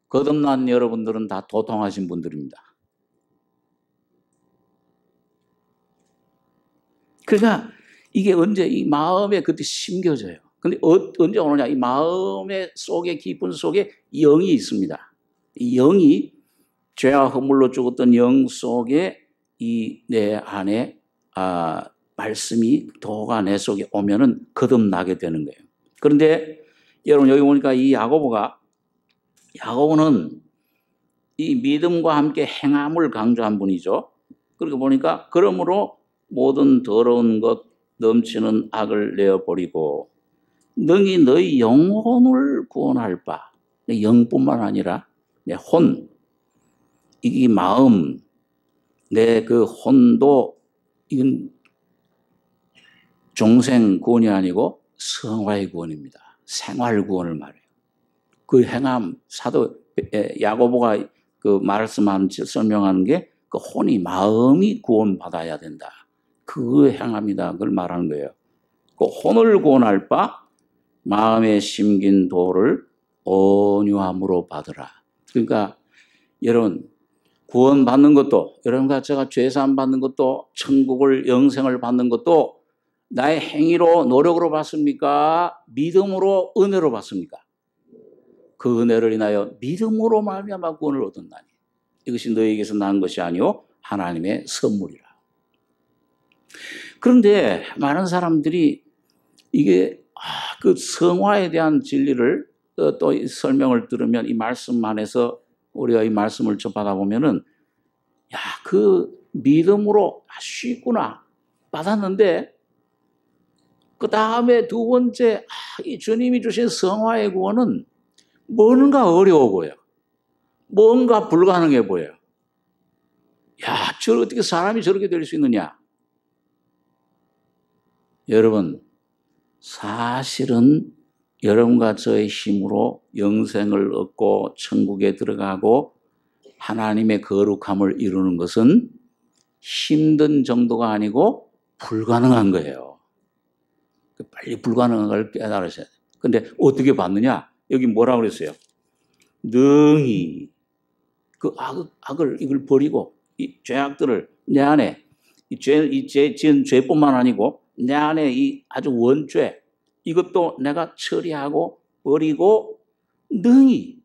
거듭난 여러분들은 다 도통하신 분들입니다. 그러니까 이게 언제 이 마음에 그때 심겨져요. 근데 언제 오느냐? 이 마음의 속에 깊은 속에 영이 있습니다. 이 영이 죄와 허물로 죽었던 영 속에 이 내 안에 말씀이 도가 내 속에 오면은 거듭나게 되는 거예요. 그런데 여러분 여기 보니까 이 야고보는 이 믿음과 함께 행함을 강조한 분이죠. 그러고 보니까 그러므로 모든 더러운 것 넘치는 악을 내어버리고 능히 너희 영혼을 구원할 바. 영뿐만 아니라 내 혼, 이 마음, 내 그 혼도 이건 중생 구원이 아니고 성화의 구원입니다. 생활 구원을 말해요. 그 행함 사도 야고보가 그 말씀하는 설명하는 게 그 혼이 마음이 구원받아야 된다. 그 행함이다. 그걸 말하는 거예요. 그 혼을 구원할 바 마음에 심긴 도를 온유함으로 받으라. 그러니까 여러분 구원받는 것도 여러분과 제가 죄사함 받는 것도 천국을 영생을 받는 것도 나의 행위로 노력으로 받습니까? 믿음으로 은혜로 받습니까? 그 은혜를 인하여 믿음으로 말미암아 구원을 얻었나니 이것이 너희에게서 난 것이 아니요 하나님의 선물이라. 그런데 많은 사람들이 이게 그 성화에 대한 진리를 또 설명을 들으면 이 말씀 안에서 우리가 이 말씀을 접하다 보면은 야, 그 믿음으로 쉽구나 받았는데 그 다음에 두 번째 이 주님이 주신 성화의 구원은 뭔가 어려워 보여. 뭔가 불가능해 보여요. 야, 어떻게 사람이 저렇게 될 수 있느냐? 여러분, 사실은 여러분과 저의 힘으로 영생을 얻고 천국에 들어가고 하나님의 거룩함을 이루는 것은 힘든 정도가 아니고 불가능한 거예요. 빨리 불가능한 걸 깨달으셔야 돼요. 근데 어떻게 받느냐? 여기 뭐라고 그랬어요? 능히 그 악을 이걸 버리고 이 죄악들을 내 안에 지은 죄뿐만 아니고 내 안에 이 아주 원죄 이것도 내가 처리하고 버리고 능히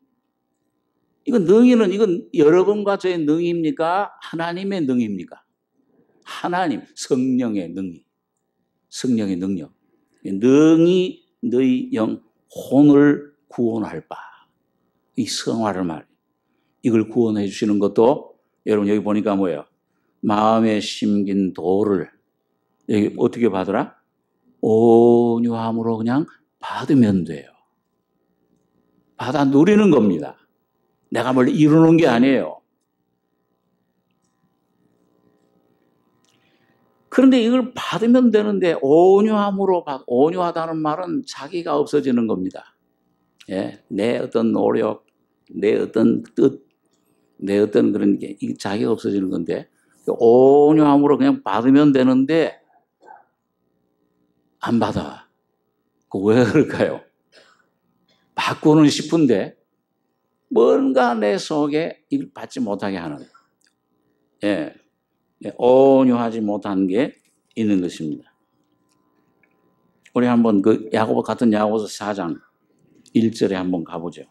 이건 능히는 이건 여러분과 저의 능입니까? 하나님의 능입니까? 하나님 성령의 능히 성령의 능력 능히 너희 영혼을 구원할 바 이 성화를 말해요. 이걸 구원해 주시는 것도 여러분 여기 보니까 뭐예요? 마음에 심긴 도를 여기 어떻게 받으라? 온유함으로 그냥 받으면 돼요. 받아 누리는 겁니다. 내가 뭘 이루는 게 아니에요. 그런데 이걸 받으면 되는데 온유하다는 말은 자기가 없어지는 겁니다. 예, 내 어떤 노력, 내 어떤 뜻, 내 어떤 그런 게 자기가 없어지는 건데 온유함으로 그냥 받으면 되는데 안 받아. 왜 그럴까요? 받고는 싶은데 뭔가 내 속에 이걸 받지 못하게 하는 온유하지 못한 게 있는 것입니다. 우리 한번 그 야고보 같은 야고보서 4장 1절에 한번 가보죠.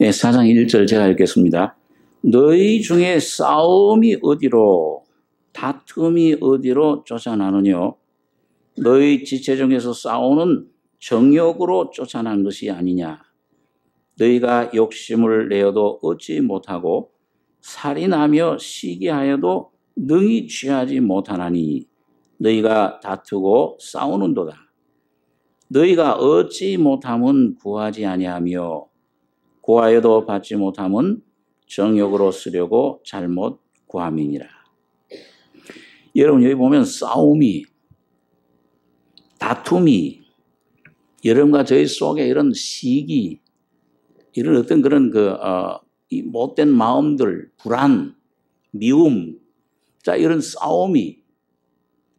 예, 4장 1절 제가 읽겠습니다. 너희 중에 싸움이 어디로 다툼이 어디로 쫓아나느뇨? 너희 지체 중에서 싸우는 정욕으로 쫓아난 것이 아니냐? 너희가 욕심을 내어도 얻지 못하고 살인하며 시기하여도 능히 취하지 못하나니 너희가 다투고 싸우는도다. 너희가 얻지 못함은 구하지 아니하며 구하여도 받지 못함은 정욕으로 쓰려고 잘못 구함이니라. 여러분 여기 보면 싸움이 다툼이 여러분과 저희 속에 이런 시기 이런 어떤 그런 이 못된 마음들 불안 미움 자 이런 싸움이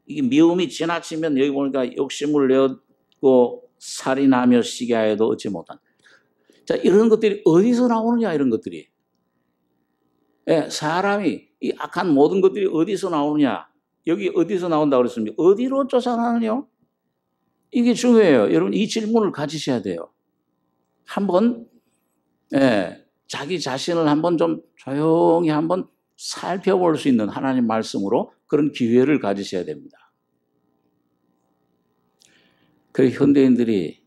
이게 미움이 지나치면 여기 보니까 욕심을 내었고 살인하며 시기하여도 얻지 못한 자 이런 것들이 어디서 나오느냐 이런 것들이 예, 사람이 이 악한 모든 것들이 어디서 나오느냐 여기 어디서 나온다고 그랬습니까? 어디로 쫓아나느냐? 이게 중요해요. 여러분 이 질문을 가지셔야 돼요. 한번 예, 자기 자신을 한번 좀 조용히 한번 살펴볼 수 있는 하나님 말씀으로 그런 기회를 가지셔야 됩니다. 그 현대인들이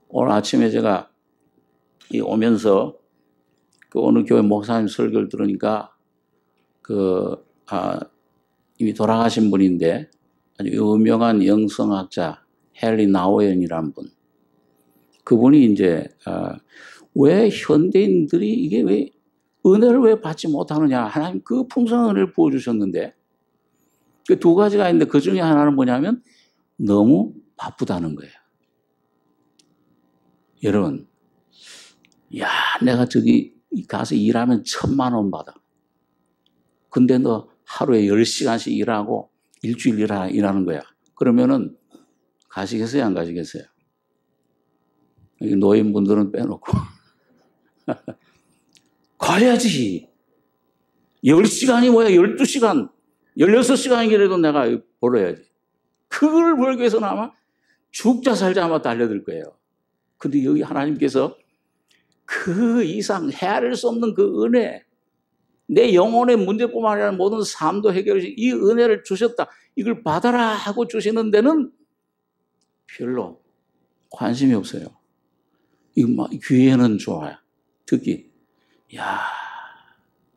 오늘 아침에 제가 오면서 그 어느 교회 목사님 설교를 들으니까 이미 돌아가신 분인데 아주 유명한 영성학자 헨리 나우엔이라는 분. 그분이 이제 왜 현대인들이 이게 왜 은혜를 왜 받지 못하느냐. 하나님 그 풍성한 은혜를 부어주셨는데 그 두 가지가 있는데 그 중에 하나는 뭐냐면 너무 바쁘다는 거예요. 여러분, 야, 내가 저기 가서 일하면 1,000만 원 받아. 근데 너 하루에 10시간씩 일하고 일주일 일하는 거야. 그러면은 가시겠어요? 안 가시겠어요? 여기 노인분들은 빼놓고. 가야지. 10시간이 뭐야? 12시간, 16시간이라도 내가 벌어야지. 그걸 벌기 위해서는 아마 죽자 살자 아마 달려들 거예요. 근데 여기 하나님께서 그 이상 헤아릴 수 없는 그 은혜, 내 영혼의 문제뿐만 아니라 모든 삶도 해결해 이 은혜를 주셨다. 이걸 받아라 하고 주시는 데는 별로 관심이 없어요. 이거 귀에는 좋아요. 특히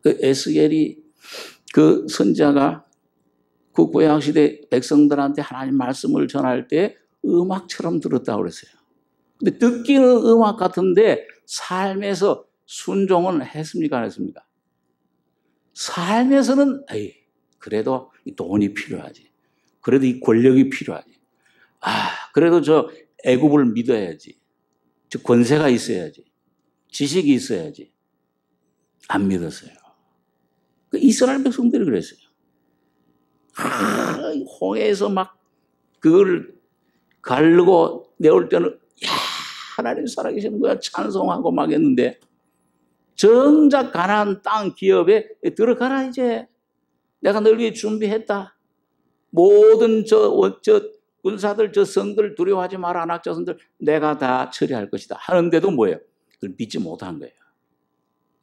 그 에스겔이 그 선지자가 그 구약시대 백성들한테 하나님 말씀을 전할 때 음악처럼 들었다고 그랬어요. 근데 듣기는 음악 같은데 삶에서 순종은 했습니까? 안 했습니까? 삶에서는 그래도 이 돈이 필요하지. 그래도 이 권력이 필요하지. 그래도 저 애굽을 믿어야지. 저 권세가 있어야지. 지식이 있어야지. 안 믿었어요. 그 이스라엘 백성들이 그랬어요. 홍해에서 막 그걸 가르고 내올 때는 하나님 살아계시는 거야 찬송하고 막 했는데 정작 가나안 땅 기업에 들어가라 이제 내가 널 위해 준비했다. 모든 저 군사들 저 성들 두려워하지 마라 안악자손들 내가 다 처리할 것이다 하는데도 뭐예요? 그걸 믿지 못한 거예요.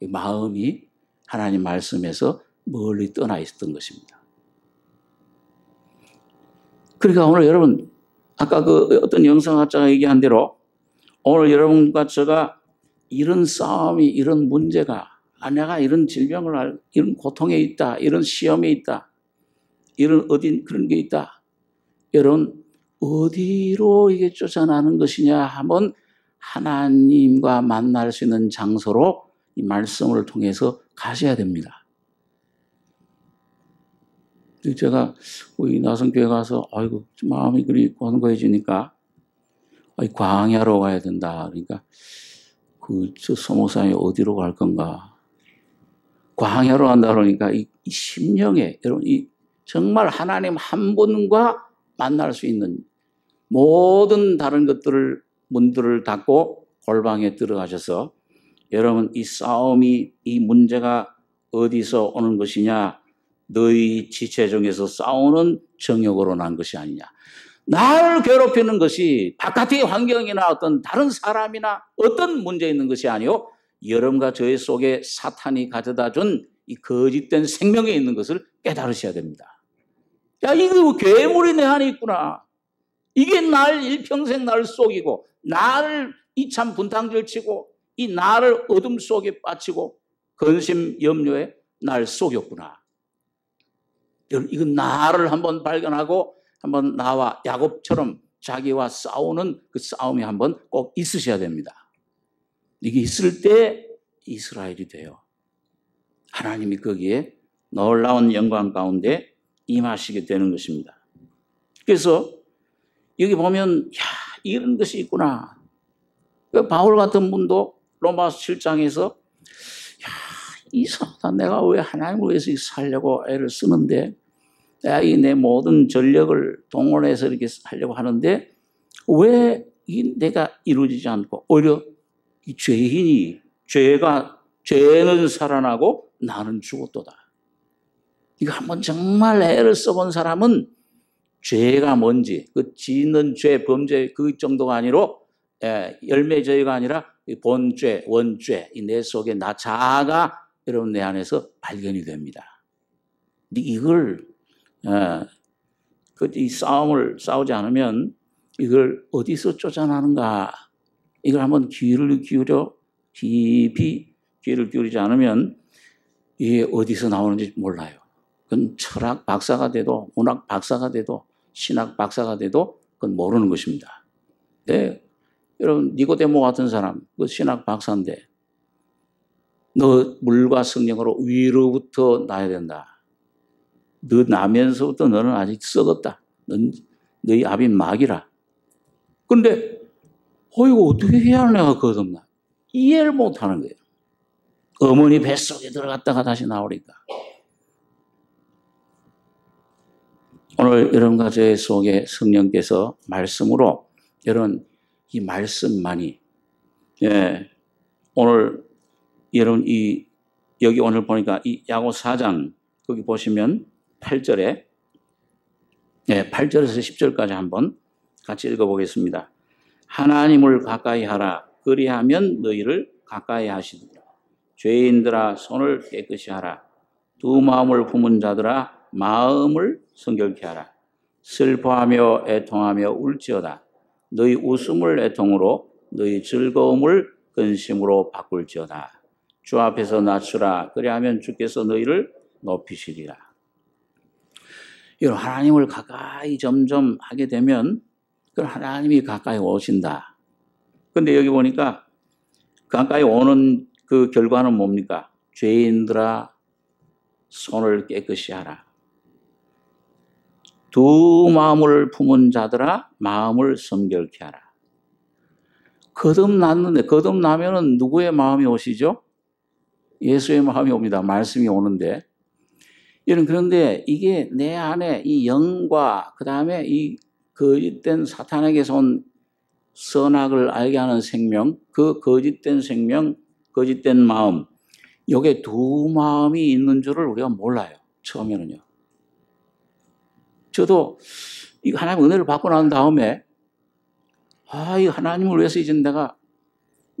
마음이 하나님 말씀에서 멀리 떠나 있었던 것입니다. 그러니까 오늘 여러분 아까 그 어떤 영성학자가 얘기한 대로 오늘 여러분과 제가 이런 싸움이 이런 문제가 내가 이런 질병을 이런 고통에 있다 이런 시험에 있다 이런 어딘 그런 게 있다 여러분 어디로 이게 쫓아나는 것이냐 하면 하나님과 만날 수 있는 장소로 이 말씀을 통해서 가셔야 됩니다. 제가 우리 나성교회 가서 아이고 마음이 그리 고안고해지니까 광야로 가야 된다. 그러니까 저 소목사님이 어디로 갈 건가? 광야로 간다 그러니까 이 심령에 여러분 정말 하나님 한 분과 만날 수 있는 모든 다른 것들을 문들을 닫고 골방에 들어가셔서 여러분, 이 싸움이, 이 문제가 어디서 오는 것이냐? 너희 지체 중에서 싸우는 정욕으로 난 것이 아니냐? 나를 괴롭히는 것이 바깥의 환경이나 어떤 다른 사람이나 어떤 문제 있는 것이 아니요, 여러분과 저의 속에 사탄이 가져다 준 이 거짓된 생명에 있는 것을 깨달으셔야 됩니다. 야, 이거 괴물이 내 안에 있구나. 이게 날 일평생 나를 속이고, 나를 이참 분탕질 치고, 이 나를 어둠 속에 빠치고, 근심 염려에 날 속였구나. 여러분, 이건 나를 한번 발견하고, 한번 나와 야곱처럼 자기와 싸우는 그 싸움이 한번 꼭 있으셔야 됩니다. 이게 있을 때 이스라엘이 돼요. 하나님이 거기에 놀라운 영광 가운데 임하시게 되는 것입니다. 그래서 여기 보면 이런 것이 있구나. 바울 같은 분도 로마서 7장에서 이상하다. 내가 왜 하나님을 위해서 살려고 애를 쓰는데, 내 모든 전력을 동원해서 이렇게 하려고 하는데 왜 내가 이루어지지 않고 오히려 이 죄는 살아나고 나는 죽었도다. 이거 한번 정말 애를 써본 사람은 죄가 뭔지, 그 짓는 죄, 범죄 그 정도가 아니라 열매죄가 아니라 본죄, 원죄, 이 내 속에 나 자아가 여러분 내 안에서 발견이 됩니다. 근데 이걸 이 싸움을 싸우지 않으면 이걸 어디서 쫓아나는가? 이걸 한번 귀를 기울여 깊이 귀를 기울이지 않으면 이게 어디서 나오는지 몰라요. 그건 철학 박사가 돼도, 문학 박사가 돼도, 신학 박사가 돼도 그건 모르는 것입니다. 네, 여러분 니고데모 같은 사람, 그 신학 박사인데 너 물과 성령으로 위로부터 나야 된다. 너 나면서부터 너는 아직 썩었다. 너희 압이 막이라. 그런데 이거 어떻게 해야 내가 거듭나? 이해를 못하는 거예요. 어머니 뱃속에 들어갔다가 다시 나오니까. 오늘 여러분과 제 속에 성령께서 말씀으로 여러분 이 말씀만이 오늘 여러분 여기 오늘 보니까 이 야고 4장 거기 보시면 8절에 8절에서 10절까지 한번 같이 읽어보겠습니다. 하나님을 가까이 하라. 그리하면 너희를 가까이 하시리라. 죄인들아 손을 깨끗이 하라. 두 마음을 품은 자들아 마음을 성결케 하라. 슬퍼하며 애통하며 울지어다. 너희 웃음을 애통으로 너희 즐거움을 근심으로 바꿀지어다. 주 앞에서 낮추라. 그리하면 주께서 너희를 높이시리라. 여러분, 하나님을 가까이 점점 하게 되면 그럼 하나님이 가까이 오신다. 그런데 여기 보니까 가까이 오는 그 결과는 뭡니까? 죄인들아 손을 깨끗이 하라. 두 마음을 품은 자들아 마음을 성결케 하라. 거듭났는데 거듭나면은 누구의 마음이 오시죠? 예수의 마음이 옵니다. 말씀이 오는데. 여러분, 그런데 이게 내 안에 이 영과 그 다음에 이 거짓된 사탄에게서 온 선악을 알게 하는 생명, 그 거짓된 생명, 거짓된 마음, 이게 두 마음이 있는 줄을 우리가 몰라요. 처음에는요. 저도 이 하나님 은혜를 받고 난 다음에 이 하나님을 위해서 이제 내가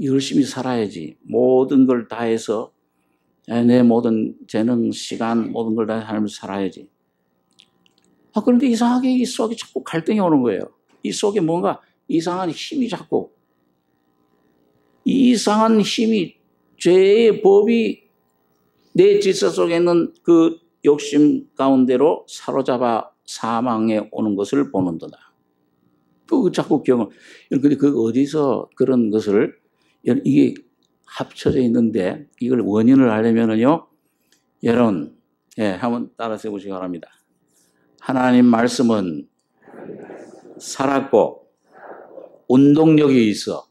열심히 살아야지. 모든 걸 다해서 내 모든 재능, 시간, 모든 걸 다해서 하나님을 살아야지. 그런데 이상하게 이 속에 자꾸 갈등이 오는 거예요. 이 속에 뭔가 이상한 힘이 자꾸, 이상한 힘이, 죄의 법이 내 질서 속에 있는 그 욕심 가운데로 사로잡아 사망에 오는 것을 보는도다. 자꾸 근데 그 어디서 그런 것을, 이게 합쳐져 있는데 이걸 원인을 알려면은요, 여러분, 한번 따라서 해보시기 바랍니다. 하나님 말씀은 살았고 운동력이 있어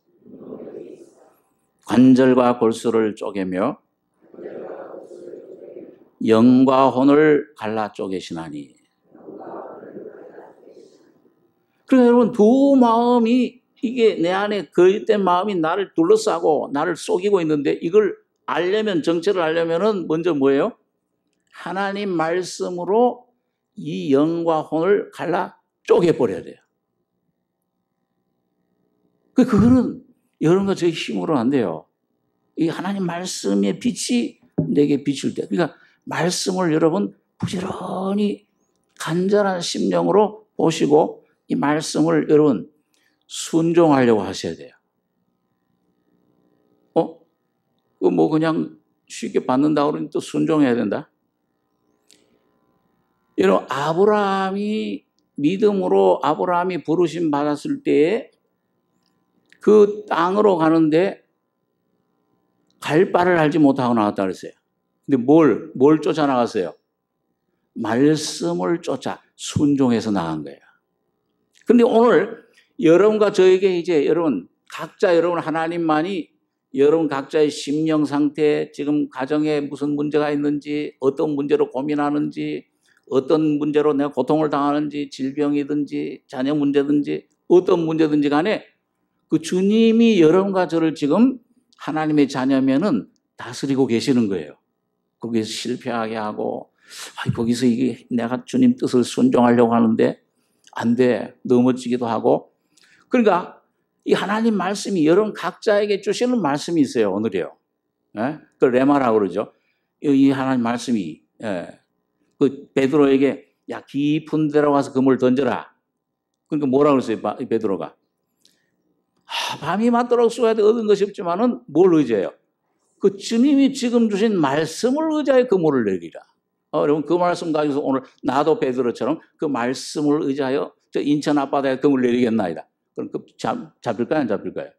관절과 골수를 쪼개며 영과 혼을 갈라 쪼개시나니. 그러니까 여러분 두 마음이 이게 내 안에 거짓된 마음이 나를 둘러싸고 나를 속이고 있는데 이걸 알려면, 정체를 알려면은 먼저 뭐예요? 하나님 말씀으로 이 영과 혼을 갈라 쪼개버려야 돼요. 그거는 여러분과 저의 힘으로 안 돼요. 이 하나님 말씀의 빛이 내게 비출 때, 그러니까 말씀을 여러분 부지런히 간절한 심령으로 보시고 이 말씀을 여러분 순종하려고 하셔야 돼요. 뭐 그냥 쉽게 받는다 그러니 또 순종해야 된다? 여러분, 아브라함이 믿음으로 아브라함이 부르심 받았을 때에 그 땅으로 가는데 갈 바를 알지 못하고 나갔다 그랬어요. 근데 뭘 쫓아 나갔어요? 말씀을 쫓아 순종해서 나간 거예요. 근데 오늘 여러분과 저에게 이제 여러분 하나님만이 여러분 각자의 심령 상태, 지금 가정에 무슨 문제가 있는지, 어떤 문제로 고민하는지, 어떤 문제로 내가 고통을 당하는지, 질병이든지 자녀 문제든지 어떤 문제든지 간에 그 주님이 여러분과 저를 지금 하나님의 자녀면은 다스리고 계시는 거예요. 거기서 실패하게 하고, 거기서 이게 내가 주님 뜻을 순종하려고 하는데 안 돼, 넘어지기도 하고. 그러니까 이 하나님 말씀이 여러분 각자에게 주시는 말씀이 있어요. 오늘이요. 예? 그 레마라고 그러죠. 이 하나님 말씀이, 예. 그 베드로에게 야 깊은 데로 가서 그물 던져라. 그러니까 뭐라고 그랬어요? 베드로가 밤이 맞도록 쏘야돼 얻은 것이 없지만은 뭘 의지해요? 그 주님이 지금 주신 말씀을 의지하여 그물을 내리라. 여러분 그 말씀 가지고서 오늘 나도 베드로처럼 그 말씀을 의지하여 저 인천 앞바다에 그물 내리겠나이다. 그럼 그 잡힐까요? 안 잡힐까요?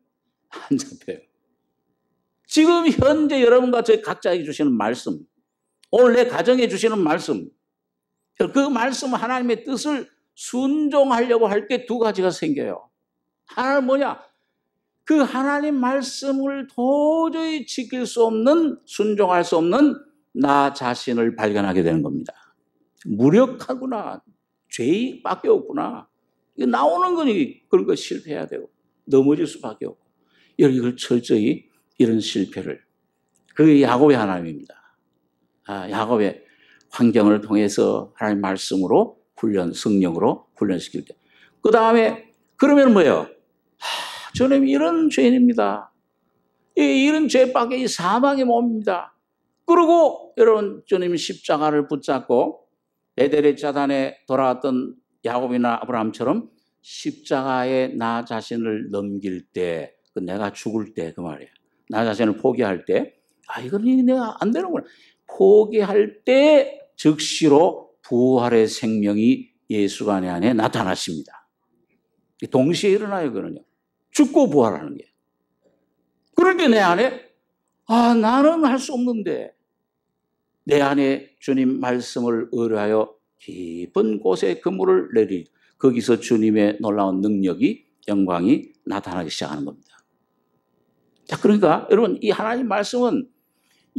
안 잡혀요. 지금 현재 여러분과 저희 각자에게 주시는 말씀, 오늘 내 가정에 주시는 말씀, 그 말씀 하나님의 뜻을 순종하려고 할 때 두 가지가 생겨요. 하나는 뭐냐? 그 하나님 말씀을 도저히 지킬 수 없는, 순종할 수 없는 나 자신을 발견하게 되는 겁니다. 무력하구나, 죄밖에 없구나. 이거 나오는 거니 그런 거 실패해야 되고 넘어질 수밖에 없고, 이걸 철저히 이런 실패를, 그게 야곱의 하나님입니다. 야곱의 환경을 통해서 하나님 말씀으로 성령으로 훈련시킬 때. 그 다음에 그러면 뭐예요? 저는 이런 죄인입니다. 이런 죄밖에 이 사망의 몸입니다. 그리고 여러분 주님 십자가를 붙잡고 베델의 자단에 돌아왔던 야곱이나 아브라함처럼 십자가에 나 자신을 넘길 때, 내가 죽을 때 그 말이에요. 나 자신을 포기할 때, 이건 내가 안 되는구나. 포기할 때 즉시로 부활의 생명이 예수가 내 안에 나타나십니다. 동시에 일어나요, 그거는요. 죽고 부활하는 게. 그런데 내 안에 나는 할 수 없는데 내 안에 주님 말씀을 의뢰하여 깊은 곳에 그물을 내리, 거기서 주님의 놀라운 능력이, 영광이 나타나기 시작하는 겁니다. 자, 그러니까 여러분 이 하나님 말씀은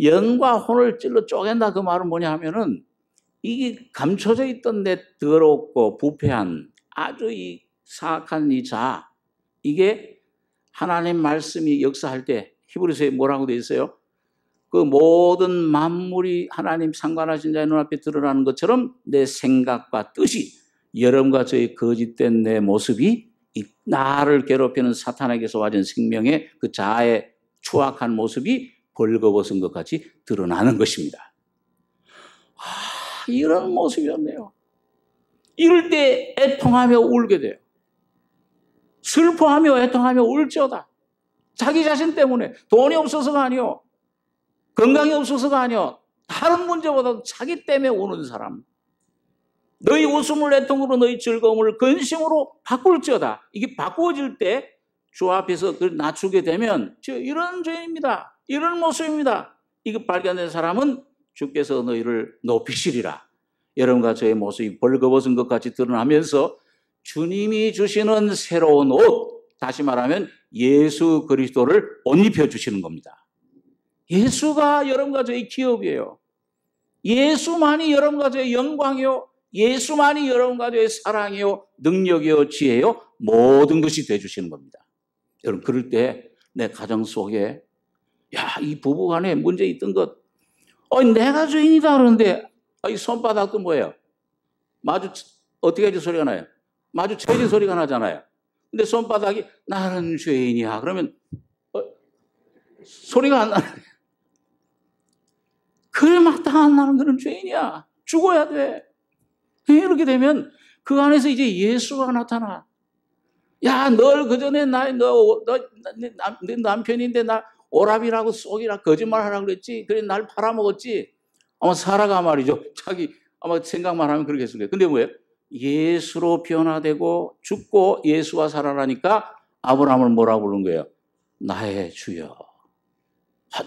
영과 혼을 찔러 쪼갠다, 그 말은 뭐냐 하면은 이게 감춰져 있던 내 더럽고 부패한 아주 이 사악한 이 자, 이게 하나님 말씀이 역사할 때 히브리서에 뭐라고 되어 있어요? 그 모든 만물이 하나님 상관하신 자의 눈앞에 드러나는 것처럼 내 생각과 뜻이, 여러분과 저의 거짓된 내 모습이 이 나를 괴롭히는 사탄에게서 와진 생명의 그 자아의 추악한 모습이 벌거벗은 것 같이 드러나는 것입니다. 이런 모습이었네요. 이럴 때 애통하며 울게 돼요. 슬퍼하며 애통하며 울지어다. 자기 자신 때문에, 돈이 없어서가 아니요, 건강이 없어서가 아니요, 다른 문제보다도 자기 때문에 우는 사람. 너희 웃음을 애통으로 너희 즐거움을 근심으로 바꿀지어다. 이게 바꾸어질 때 주 앞에서 그걸 낮추게 되면 저 이런 죄입니다, 이런 모습입니다, 이거 발견된 사람은 주께서 너희를 높이시리라. 여러분과 저의 모습이 벌거벗은 것 같이 드러나면서 주님이 주시는 새로운 옷, 다시 말하면 예수 그리스도를 옷 입혀주시는 겁니다. 예수가 여러분과 저의 기업이에요. 예수만이 여러분과 저의 영광이요, 예수만이 여러분과 저의 사랑이요, 능력이요, 지혜요, 모든 것이 되어주시는 겁니다. 여러분, 그럴 때 내 가정 속에 이 부부간에 문제 있던 것, 내가 죄인이다 그러는데 이 손바닥도 뭐예요? 어떻게 해야지 소리가 나요? 마주쳐야지 소리가 나잖아요. 근데 손바닥이 나는 죄인이야 그러면 소리가 안 나는 거예요. 그래, 마땅 안 나는 그런 죄인이야. 죽어야 돼. 이렇게 되면 그 안에서 이제 예수가 나타나. 널 그전에 내 남편인데 나 오랍이라고 쏙이라 거짓말하라고 그랬지. 그래, 날 팔아먹었지. 아마 사라가 말이죠. 자기 아마 생각만 하면 그렇게 했을 거예요. 근데 뭐예요? 예수로 변화되고 죽고 예수와 살아나니까 아브라함을 뭐라고 부른 거예요? 나의 주여.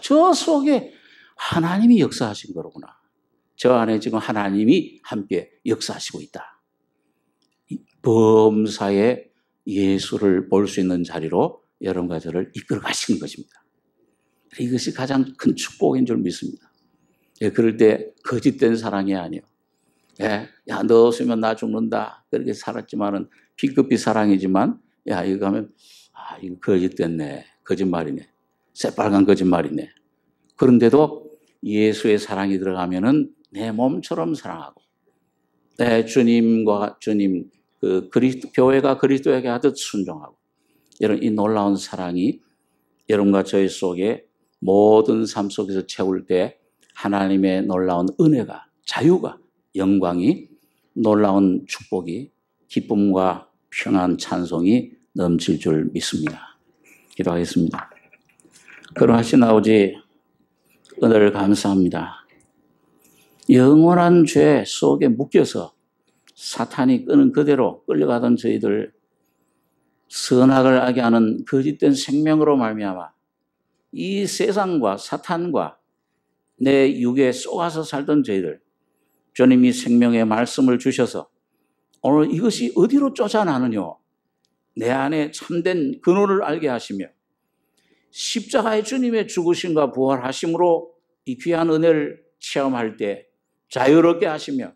저 속에 하나님이 역사하신 거로구나. 저 안에 지금 하나님이 함께 역사하시고 있다. 범사에 예수를 볼 수 있는 자리로 여러분과 저를 이끌어 가시는 것입니다. 이것이 가장 큰 축복인 줄 믿습니다. 그럴 때 거짓된 사랑이 아니에요. 너 없으면 나 죽는다. 그렇게 살았지만은 비급히 사랑이지만 이거 하면 이거 거짓됐네. 거짓말이네. 새빨간 거짓말이네. 그런데도 예수의 사랑이 들어가면은 내 몸처럼 사랑하고 주님과 주님 교회가 그리스도에게 하듯 순종하고 여러분, 이 놀라운 사랑이 여러분과 저희 속에 모든 삶 속에서 채울 때 하나님의 놀라운 은혜가, 자유가, 영광이, 놀라운 축복이, 기쁨과 평안, 찬송이 넘칠 줄 믿습니다. 기도하겠습니다. 그러하신 아버지, 은혜를 감사합니다. 영원한 죄 속에 묶여서 사탄이 끄는 그대로 끌려가던 저희들, 선악을 알게 하는 거짓된 생명으로 말미암아 이 세상과 사탄과 내 육에 쏘아서 살던 저희들, 주님이 생명의 말씀을 주셔서 오늘 이것이 어디로 쫓아나느냐, 내 안에 참된 근원을 알게 하시며 십자가의 주님의 죽으심과 부활하심으로 이 귀한 은혜를 체험할 때 자유롭게 하시며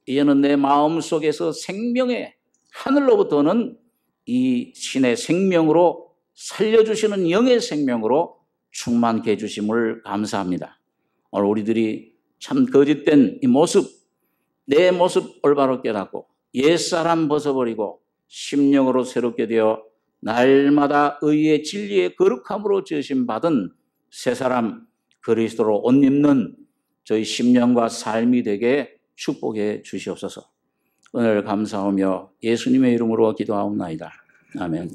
이제는 내 마음속에서 생명의 하늘로부터는 이 신의 생명으로 살려주시는 영의 생명으로 충만케 해주심을 감사합니다. 오늘 우리들이 참 거짓된 이 모습, 내 모습 올바로 깨닫고 옛사람 벗어버리고 심령으로 새롭게 되어 날마다 의의 진리의 거룩함으로 지으심 받은 새 사람 그리스도로 옷 입는 저희 심령과 삶이 되게 축복해 주시옵소서. 오늘 감사하며 예수님의 이름으로 기도하옵나이다. 아멘.